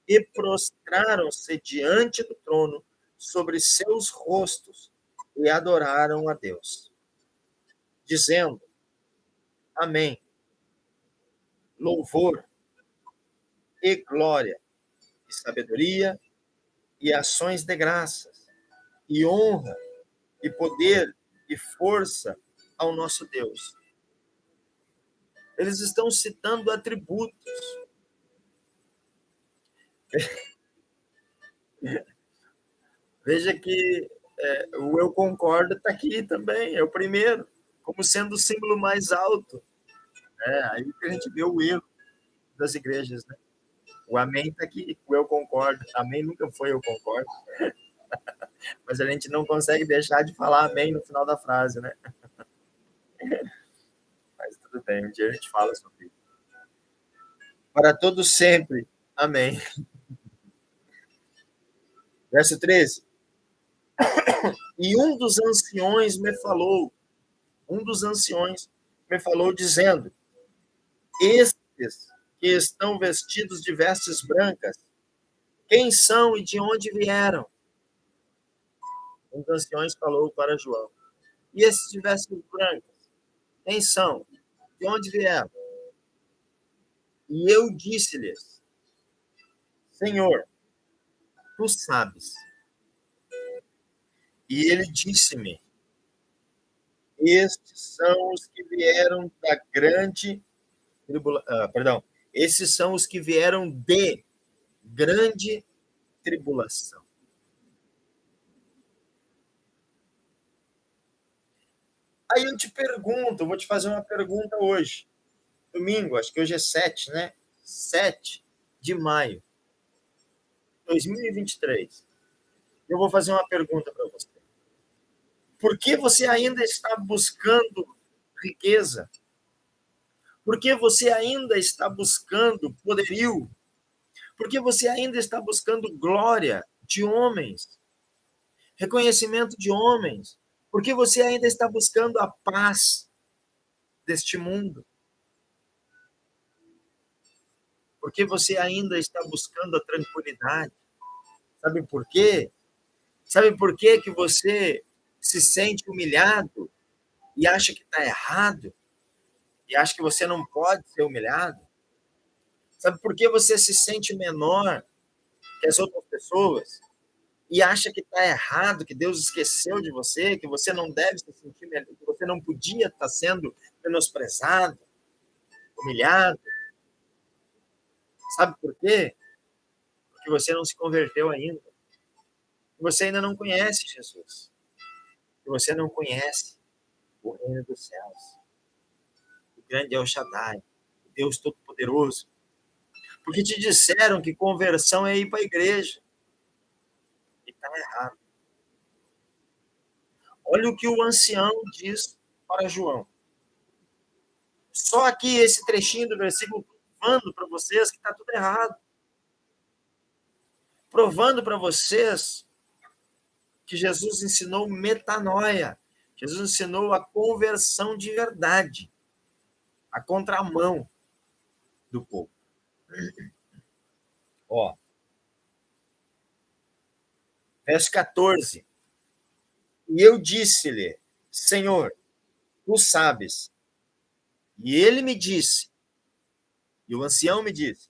e prostraram-se diante do trono sobre seus rostos, e adoraram a Deus, dizendo: Amém. Louvor e glória, e sabedoria, e ações de graças, e honra, e poder, e força ao nosso Deus. Eles estão citando atributos. Veja que o eu concordo está aqui também, é o primeiro, como sendo o símbolo mais alto. Aí que a gente vê o erro das igrejas, né? O amém está aqui, o eu concordo. Amém nunca foi eu concordo. Mas a gente não consegue deixar de falar amém no final da frase, né? Mas tudo bem, um dia a gente fala sobre isso. Para todos sempre. Amém. Verso 13. E um dos anciões me falou, dizendo: estes que estão vestidos de vestes brancas, quem são e de onde vieram? Um dos anciões falou para João: e esses de vestes brancas, quem são? De onde vieram? E eu disse-lhes: Senhor, tu sabes. E ele disse-me: estes são os que vieram da grande perdão, esses são os que vieram de grande tribulação. Aí eu te pergunto, vou te fazer uma pergunta hoje. Domingo, acho que hoje é 7, né? 7 de maio de 2023. Eu vou fazer uma pergunta para você. Por que você ainda está buscando riqueza? Por que você ainda está buscando poderio? Por que você ainda está buscando glória de homens? Reconhecimento de homens? Por que você ainda está buscando a paz deste mundo? Por que você ainda está buscando a tranquilidade? Sabe por quê? Sabe por quê que você se sente humilhado e acha que está errado? E acha que você não pode ser humilhado? Sabe por que você se sente menor que as outras pessoas? e acha que está errado, que Deus esqueceu de você, que você não deve se sentir melhor, que você não podia estar sendo menosprezado, humilhado. Sabe por quê? Porque você não se converteu ainda. Você ainda não conhece Jesus. Você não conhece o reino dos céus. O grande El Shaddai, o Deus Todo-Poderoso. Porque te disseram que conversão é ir para a igreja. E está errado. Olha o que o ancião diz para João. Só aqui esse trechinho do versículo provando para vocês que está tudo errado. Provando para vocês que Jesus ensinou metanoia. Jesus ensinou a conversão de verdade. A contramão do povo. Ó, verso 14. E eu disse-lhe, Senhor, tu sabes. E ele me disse, e o ancião me disse,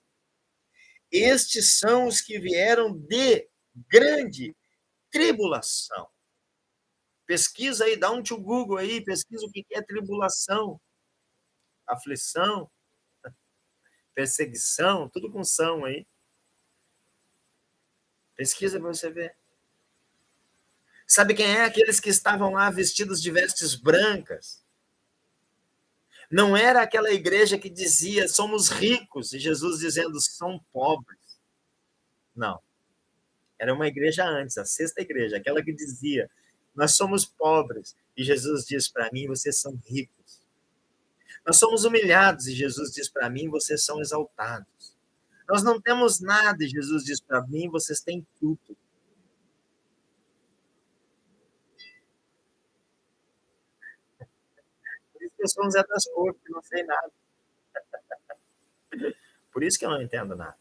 estes são os que vieram de grande tribulação. Pesquisa aí, dá um tio Google aí, pesquisa o que é tribulação, aflição, perseguição, tudo com são aí. Pesquisa para você ver. Sabe quem é aqueles que estavam lá vestidos de vestes brancas? Não era aquela igreja que dizia somos ricos e Jesus dizendo são pobres. Não. Era uma igreja antes, a sexta igreja, aquela que dizia nós somos pobres e Jesus diz para mim vocês são ricos. Nós somos humilhados e Jesus diz para mim vocês são exaltados. Nós não temos nada e Jesus diz para mim vocês têm tudo. Por isso que eu sou um Zé das Cores, que não sei nada. Por isso que eu não entendo nada.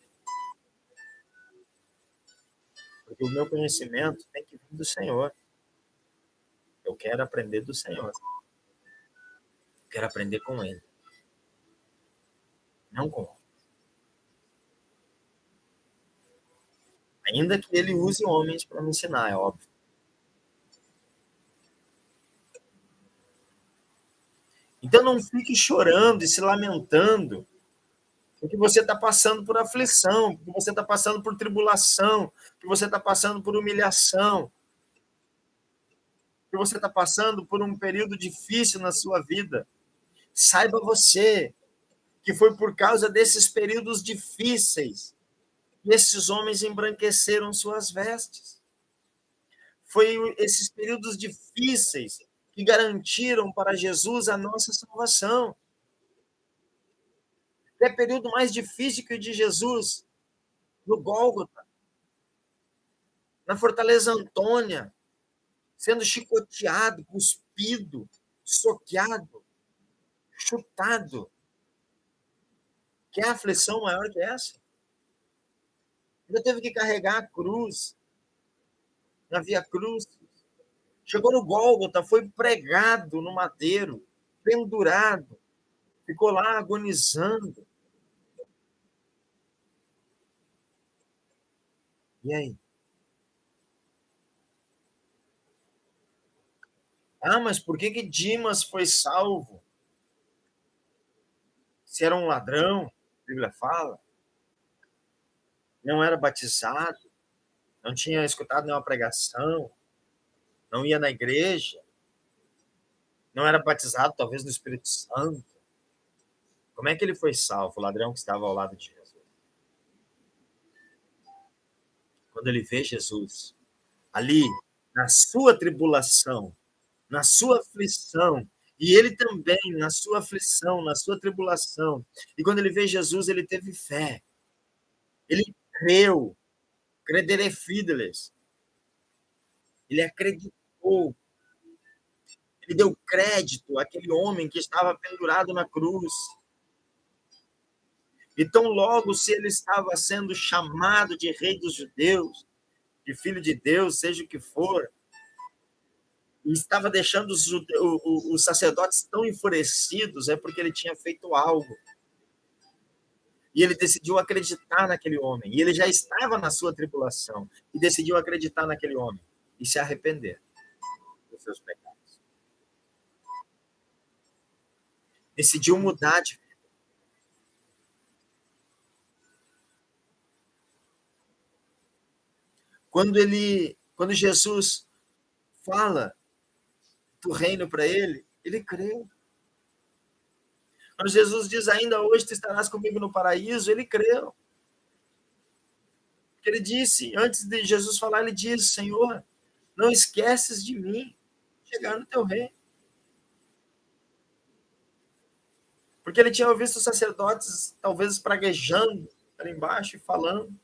Porque o meu conhecimento tem que vir do Senhor. Eu quero aprender do Senhor. Eu quero aprender com Ele. Não com homem. Ainda que Ele use homens para me ensinar, é óbvio. Então não fique chorando e se lamentando porque você está passando por aflição, porque você está passando por tribulação, porque você está passando por humilhação, porque você está passando por um período difícil na sua vida. Saiba você que foi por causa desses períodos difíceis que esses homens embranqueceram suas vestes. Foi esses períodos difíceis que garantiram para Jesus a nossa salvação. É período mais difícil que o de Jesus no Gólgota, na Fortaleza Antônia, sendo chicoteado, cuspido, soqueado, chutado. Quer aflição maior que essa? Ainda teve que carregar a cruz, na Via Cruz. Chegou no Gólgota, foi pregado no madeiro, pendurado, ficou lá agonizando. E aí? Ah, mas por que Dimas foi salvo? Se era um ladrão, a Bíblia fala, não era batizado, não tinha escutado nenhuma pregação, não ia na igreja, não era batizado, talvez, no Espírito Santo. Como é que ele foi salvo, o ladrão que estava ao lado de Jesus? Quando ele vê Jesus ali, na sua tribulação, na sua aflição, e ele também na sua aflição, na sua tribulação. E quando ele vê Jesus, ele teve fé. Ele creu. Credere fideles. Ele acreditou. Ele deu crédito àquele homem que estava pendurado na cruz. Então, logo, se ele estava sendo chamado de rei dos judeus, de filho de Deus, seja o que for, e estava deixando os sacerdotes tão enfurecidos, é porque ele tinha feito algo. E ele decidiu acreditar naquele homem. E ele já estava na sua tribulação. E decidiu acreditar naquele homem. E se arrepender dos seus pecados. Decidiu mudar de vida. Quando Jesus fala do reino para ele, ele creu. Quando Jesus diz, ainda hoje tu estarás comigo no paraíso, ele creu. Porque ele disse, antes de Jesus falar, ele diz, Senhor, não esqueces de mim, chegar no teu reino. Porque ele tinha visto os sacerdotes, talvez, praguejando ali embaixo e falando.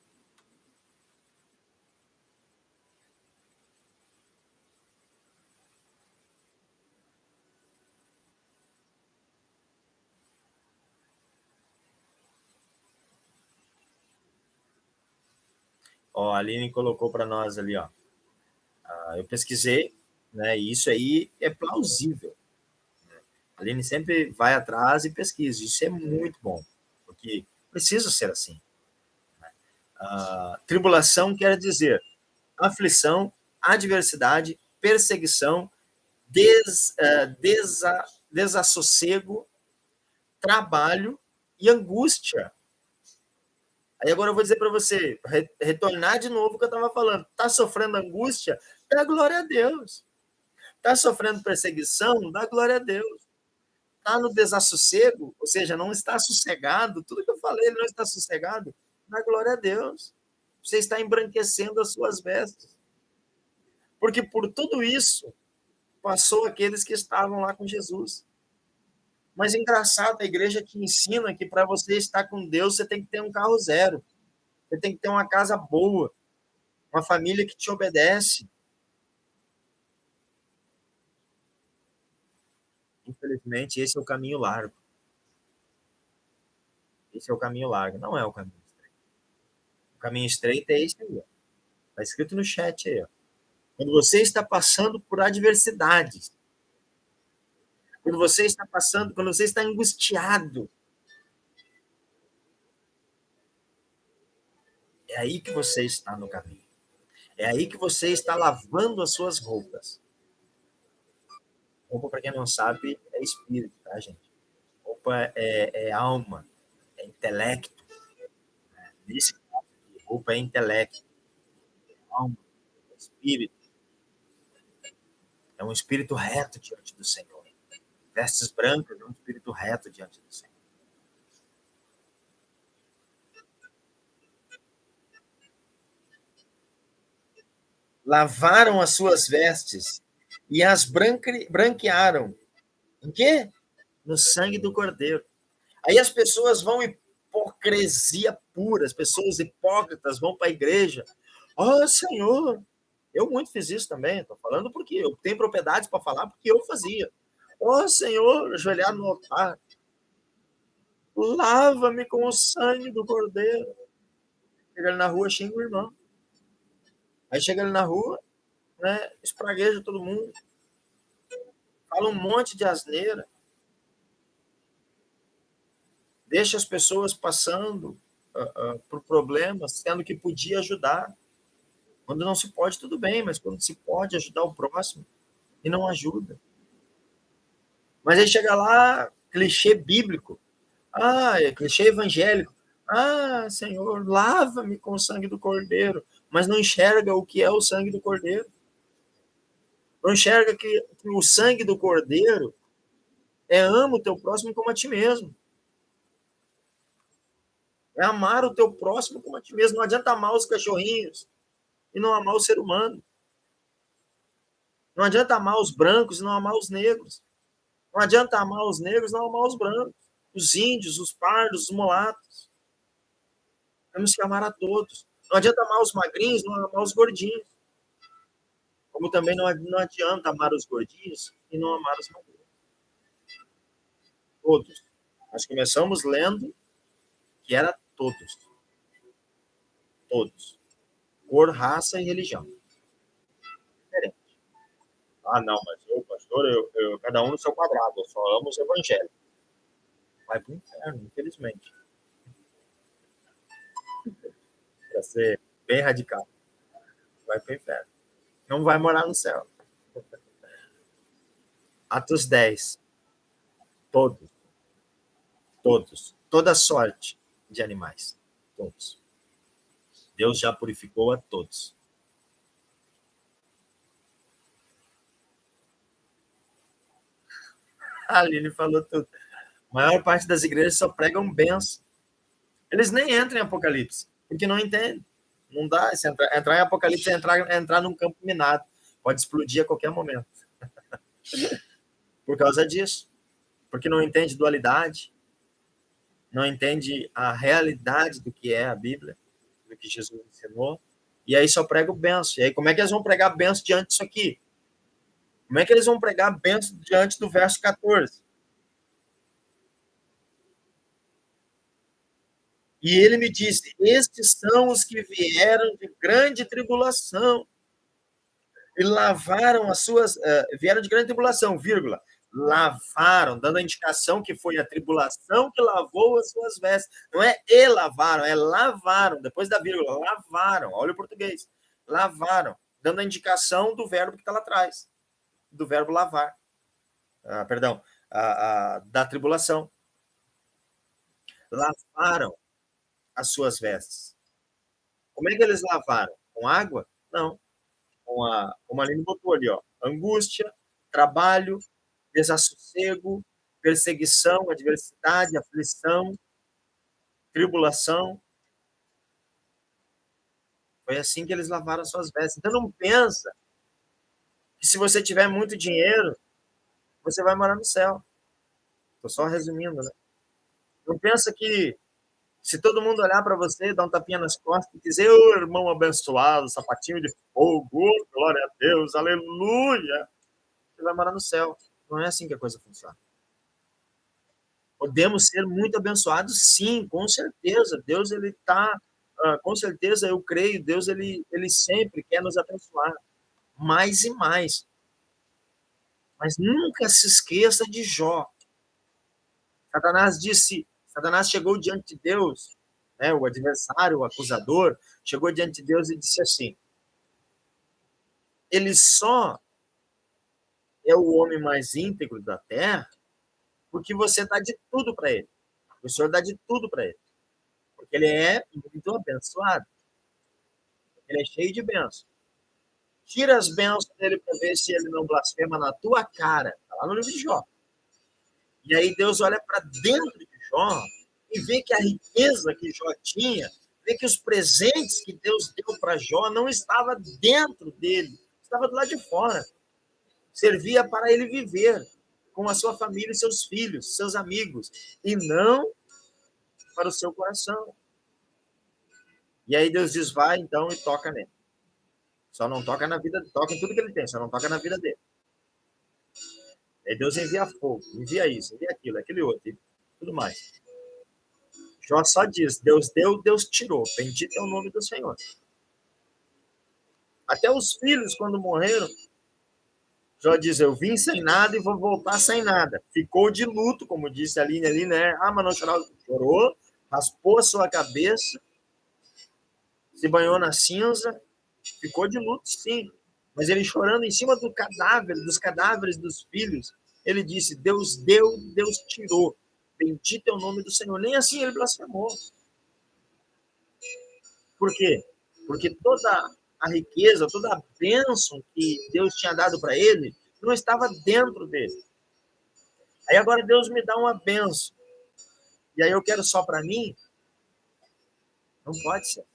Ó, a Aline colocou para nós ali, ó. Eu pesquisei, né? E isso aí é plausível. A Aline sempre vai atrás e pesquisa. Isso é muito bom, porque precisa ser assim. Tribulação quer dizer aflição, adversidade, perseguição, desassossego, trabalho e angústia. Aí agora eu vou dizer para você, retornar de novo o que eu estava falando. Está sofrendo angústia? Dá glória a Deus. Está sofrendo perseguição? Dá glória a Deus. Está no desassossego, ou seja, não está sossegado, tudo que eu falei, ele não está sossegado, dá glória a Deus. Você está embranquecendo as suas vestes. Porque por tudo isso, passou aqueles que estavam lá com Jesus. Mas engraçado, a igreja te ensina que para você estar com Deus, você tem que ter um carro zero. Você tem que ter uma casa boa, uma família que te obedece. Infelizmente, esse é o caminho largo. Esse é o caminho largo, não é o caminho estreito. O caminho estreito é esse aí. Está escrito no chat aí. Ó. Quando você está passando por adversidades, quando você está passando, quando você está angustiado, é aí que você está no caminho. É aí que você está lavando as suas roupas. Roupa, para quem não sabe, é espírito, tá, gente? Roupa é alma, é intelecto. Nesse caso aqui, roupa é intelecto, é alma, é espírito. É um espírito reto diante do Senhor. Vestes brancas é um espírito reto diante do Senhor. Lavaram as suas vestes e as branquearam. Em quê? No sangue do Cordeiro. Aí as pessoas vão hipocrisia pura, as pessoas hipócritas vão para a igreja. Ó, Senhor, eu muito fiz isso também, estou falando porque eu tenho propriedades para falar, porque eu fazia. Ó, Senhor, ajoelhado no altar, lava-me com o sangue do Cordeiro. Chega ali na rua, xinga o irmão. Aí chega ali na rua, né, espragueja todo mundo, fala um monte de asneira, deixa as pessoas passando por problemas, sendo que podia ajudar. Quando não se pode, tudo bem, mas quando se pode ajudar o próximo, e não ajuda. Mas aí chega lá, clichê bíblico. É clichê evangélico. Senhor, lava-me com o sangue do Cordeiro. Mas não enxerga o que é o sangue do Cordeiro. Não enxerga que o sangue do Cordeiro é ama o teu próximo como a ti mesmo. É amar o teu próximo como a ti mesmo. Não adianta amar os cachorrinhos e não amar o ser humano. Não adianta amar os brancos e não amar os negros. Não adianta amar os negros e não amar os brancos. Os índios, os pardos, os mulatos. Temos que amar a todos. Não adianta amar os magrinhos e não amar os gordinhos. Como também não adianta amar os gordinhos e não amar os magrinhos. Todos. Nós começamos lendo que era todos. Todos. Cor, raça e religião. Diferente. Não, mas eu, pastor, cada um no seu quadrado. Eu só amo os evangélicos. Vai para o inferno, infelizmente. Para ser bem radical. Vai para o inferno. Não vai morar no céu. Atos 10. Todos. Todos. Toda sorte de animais. Todos. Deus já purificou a todos. A Aline falou tudo. A maior parte das igrejas só pregam bênção. Eles nem entram em Apocalipse, porque não entendem. Não dá. Se entrar em Apocalipse é entrar num campo minado. Pode explodir a qualquer momento. Por causa disso. Porque não entende dualidade, não entende a realidade do que é a Bíblia, do que Jesus ensinou, e aí só prega o benção. E aí como é que eles vão pregar benção diante disso aqui? Como é que eles vão pregar benção diante do verso 14? E ele me disse, estes são os que vieram de grande tribulação e lavaram as suas... vieram de grande tribulação, vírgula. Lavaram, dando a indicação que foi a tribulação que lavou as suas vestes. Não é e lavaram, é lavaram, depois da vírgula, lavaram. Olha o português. Lavaram, dando a indicação do verbo que está lá atrás, do verbo lavar. Perdão, da tribulação. Lavaram as suas vestes. Como é que eles lavaram? Com água? Não. Como a Aline botou ali, ó, angústia, trabalho, desassossego, perseguição, adversidade, aflição, tribulação. Foi assim que eles lavaram suas vestes. Então não pensa que se você tiver muito dinheiro, você vai morar no céu. Estou só resumindo, né? Não pensa que se todo mundo olhar para você, dar um tapinha nas costas e dizer, ô irmão abençoado, sapatinho de fogo, glória a Deus, aleluia, você vai morar no céu. Não é assim que a coisa funciona. Podemos ser muito abençoados, sim, com certeza. Deus, ele está, com certeza, eu creio, Deus, ele sempre quer nos abençoar, mais e mais. Mas nunca se esqueça de Jó. Satanás chegou diante de Deus, né, o adversário, o acusador, chegou diante de Deus e disse assim, ele só é o homem mais íntegro da terra porque você dá de tudo para ele. O Senhor dá de tudo para ele. Porque ele é muito abençoado. Ele é cheio de bênçãos. Tira as bênçãos dele para ver se ele não blasfema na tua cara. Está lá no livro de Jó. E aí Deus olha para dentro de Jó e vê que a riqueza que Jó tinha, vê que os presentes que Deus deu para Jó não estava dentro dele, estava do lado de fora. Servia para ele viver com a sua família e seus filhos, seus amigos, e não para o seu coração. E aí Deus diz, vai então e toca nele. Só não toca na vida, toca em tudo que ele tem, só não toca na vida dele. Aí Deus envia fogo, envia isso, envia aquilo, aquele outro, e tudo mais. Jó só diz, Deus deu, Deus tirou, bendito é o nome do Senhor. Até os filhos, quando morreram, Jó diz, eu vim sem nada e vou voltar sem nada. Ficou de luto, como disse a Aline ali, né? Mas não chorou, chorou, raspou a sua cabeça, se banhou na cinza, ficou de luto, sim. Mas ele chorando em cima do cadáver, dos cadáveres dos filhos, ele disse, Deus deu, Deus tirou. Bendito é o nome do Senhor. Nem assim ele blasfemou. Por quê? Porque toda a riqueza, toda a bênção que Deus tinha dado para ele, não estava dentro dele. Aí agora Deus me dá uma bênção. E aí eu quero só para mim? Não pode ser.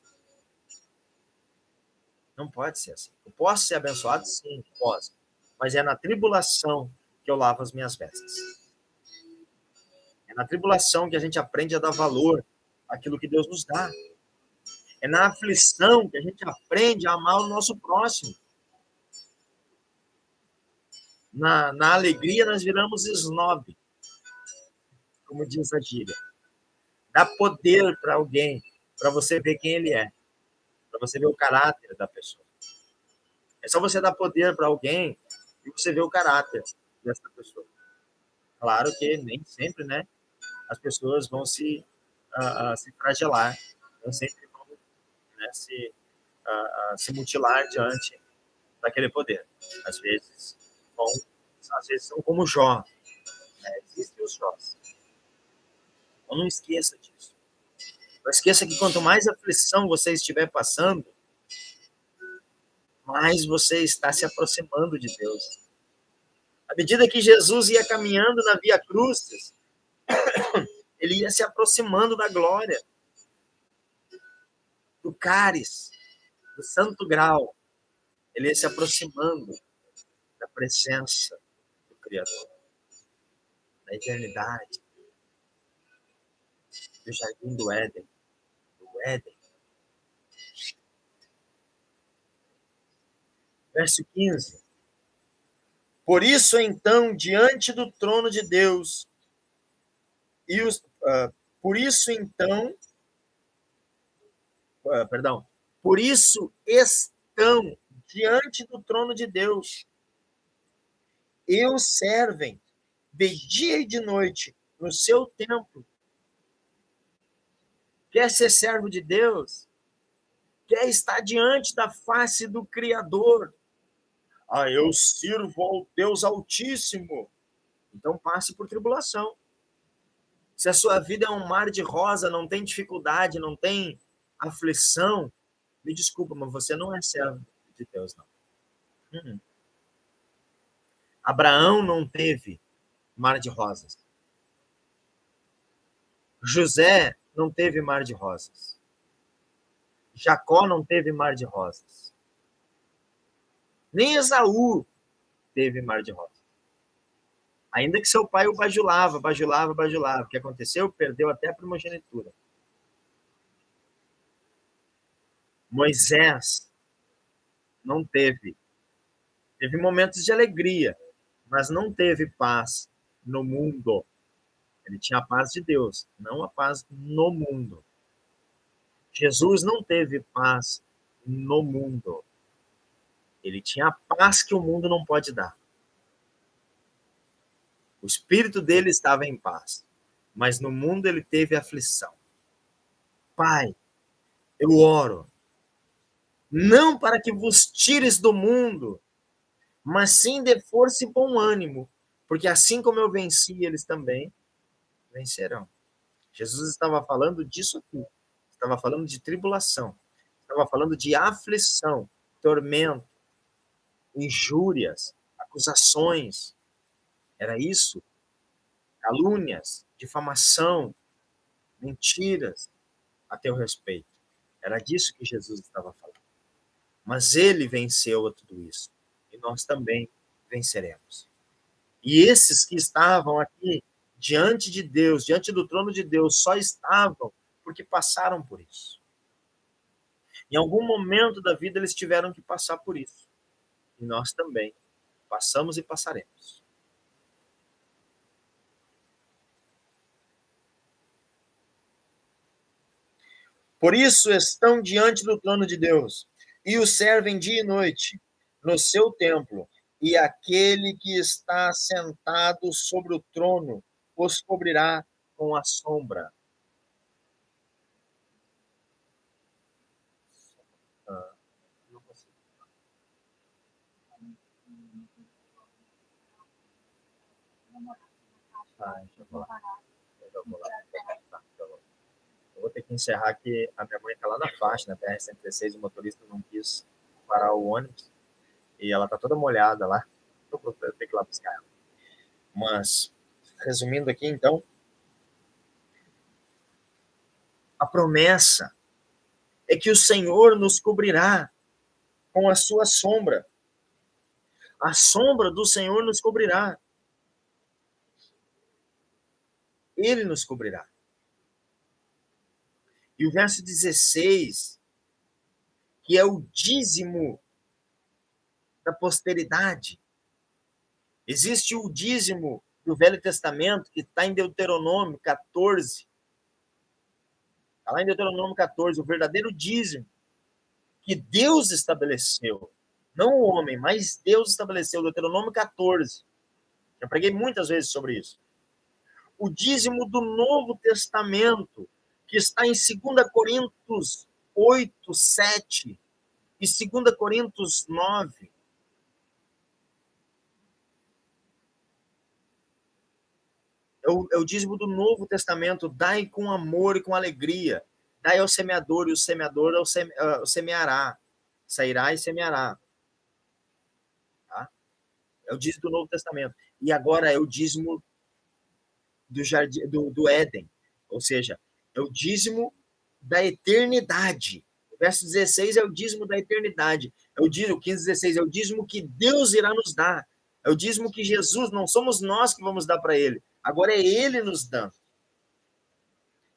Não pode ser assim. Eu posso ser abençoado? Sim, posso. Mas é na tribulação que eu lavo as minhas vestes. É na tribulação que a gente aprende a dar valor àquilo que Deus nos dá. É na aflição que a gente aprende a amar o nosso próximo. Na alegria nós viramos snob, como diz a gíria. Dá poder para alguém, para você ver quem ele é, para você ver o caráter da pessoa. É só você dar poder para alguém e você vê o caráter dessa pessoa. Claro que nem sempre, né? As pessoas vão se flagelar, não sempre vão né, se mutilar diante daquele poder. Às vezes são como Jó, né? Existem os Jós. Então não esqueça disso. Não esqueça que quanto mais aflição você estiver passando, mais você está se aproximando de Deus. À medida que Jesus ia caminhando na Via Crucis, ele ia se aproximando da glória, do cálice, do santo grau. Ele ia se aproximando da presença do Criador, da eternidade, do jardim do Éden, do Éden. Verso 15. Por isso, então, diante do trono de Deus, por isso, então, por isso estão diante do trono de Deus e o servem de dia e de noite no seu templo. Quer ser servo de Deus? Quer estar diante da face do Criador? Eu sirvo ao Deus Altíssimo. Então passe por tribulação. Se a sua vida é um mar de rosa, não tem dificuldade, não tem aflição, me desculpa, mas você não é servo de Deus, não. Abraão não teve mar de rosas. José não teve mar de rosas. Jacó não teve mar de rosas. Nem Esaú teve mar de rosas. Ainda que seu pai o bajulava. O que aconteceu? Perdeu até a primogenitura. Moisés não teve. Teve momentos de alegria, mas não teve paz no mundo. Ele tinha a paz de Deus, não a paz no mundo. Jesus não teve paz no mundo. Ele tinha a paz que o mundo não pode dar. O espírito dele estava em paz, mas no mundo ele teve aflição. Pai, eu oro, não para que vos tires do mundo, mas sim de força e bom ânimo, porque assim como eu venci, eles também vencerão. Jesus estava falando disso aqui. Estava falando de tribulação. Estava falando de aflição, tormento, injúrias, acusações. Era isso. Calúnias, difamação, mentiras a teu respeito. Era disso que Jesus estava falando. Mas ele venceu a tudo isso. E nós também venceremos. E esses que estavam aqui diante de Deus, diante do trono de Deus, só estavam porque passaram por isso. Em algum momento da vida eles tiveram que passar por isso. E nós também passamos e passaremos. Por isso estão diante do trono de Deus e o servem dia e noite no seu templo, e aquele que está sentado sobre o trono os cobrirá com a sombra. Não consigo. Eu vou ter que encerrar que a minha mãe está lá na faixa, na BR-116, o motorista não quis parar o ônibus e ela está toda molhada lá. Eu tenho que ir lá buscar ela. Mas, resumindo aqui, então, a promessa é que o Senhor nos cobrirá com a sua sombra. A sombra do Senhor nos cobrirá. Ele nos cobrirá. E o verso 16, que é o dízimo da posteridade. Existe o dízimo do Velho Testamento, que está em Deuteronômio 14. Está lá em Deuteronômio 14, o verdadeiro dízimo que Deus estabeleceu. Não o homem, mas Deus estabeleceu. Deuteronômio 14. Já preguei muitas vezes sobre isso. O dízimo do Novo Testamento, que está em 2 Coríntios 8, 7 e 2 Coríntios 9. É o dízimo do Novo Testamento. Dai com amor e com alegria. Dai ao semeador, e o semeador semeará. Sairá e semeará. Tá? É o dízimo do Novo Testamento. E agora é o dízimo do jardim, do Éden. Ou seja, é o dízimo da eternidade. O verso 16 é o dízimo da eternidade. É o dízimo, 15, 16, é o dízimo que Deus irá nos dar. É o dízimo que Jesus, não somos nós que vamos dar para ele. Agora é ele nos dando.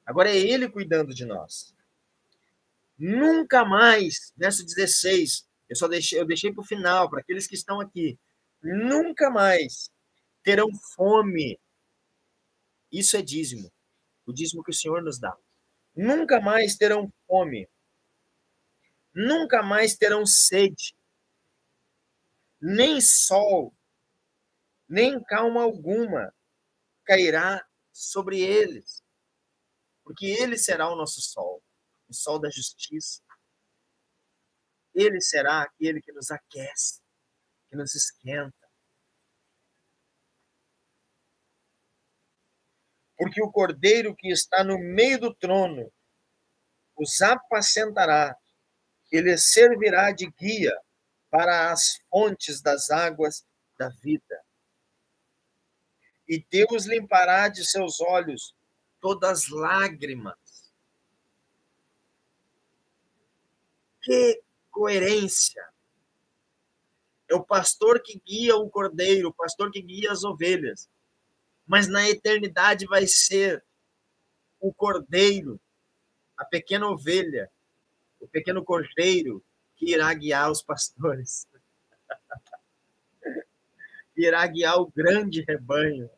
Agora é ele cuidando de nós. Nunca mais, verso 16, eu deixei para o final, para aqueles que estão aqui. Nunca mais terão fome. Isso é dízimo. O dízimo que o Senhor nos dá. Nunca mais terão fome. Nunca mais terão sede. Nem sol, nem calma alguma cairá sobre eles. Porque ele será o nosso sol, o sol da justiça. Ele será aquele que nos aquece, que nos esquenta. Porque o cordeiro que está no meio do trono os apacentará, ele servirá de guia para as fontes das águas da vida. E Deus limpará de seus olhos todas as lágrimas. Que coerência! É o pastor que guia o cordeiro, o pastor que guia as ovelhas. Mas na eternidade vai ser o cordeiro, a pequena ovelha, o pequeno cordeiro que irá guiar os pastores, que irá guiar o grande rebanho.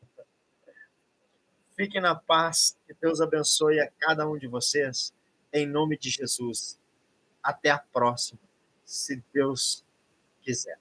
Fiquem na paz, que Deus abençoe a cada um de vocês, em nome de Jesus. Até a próxima, se Deus quiser.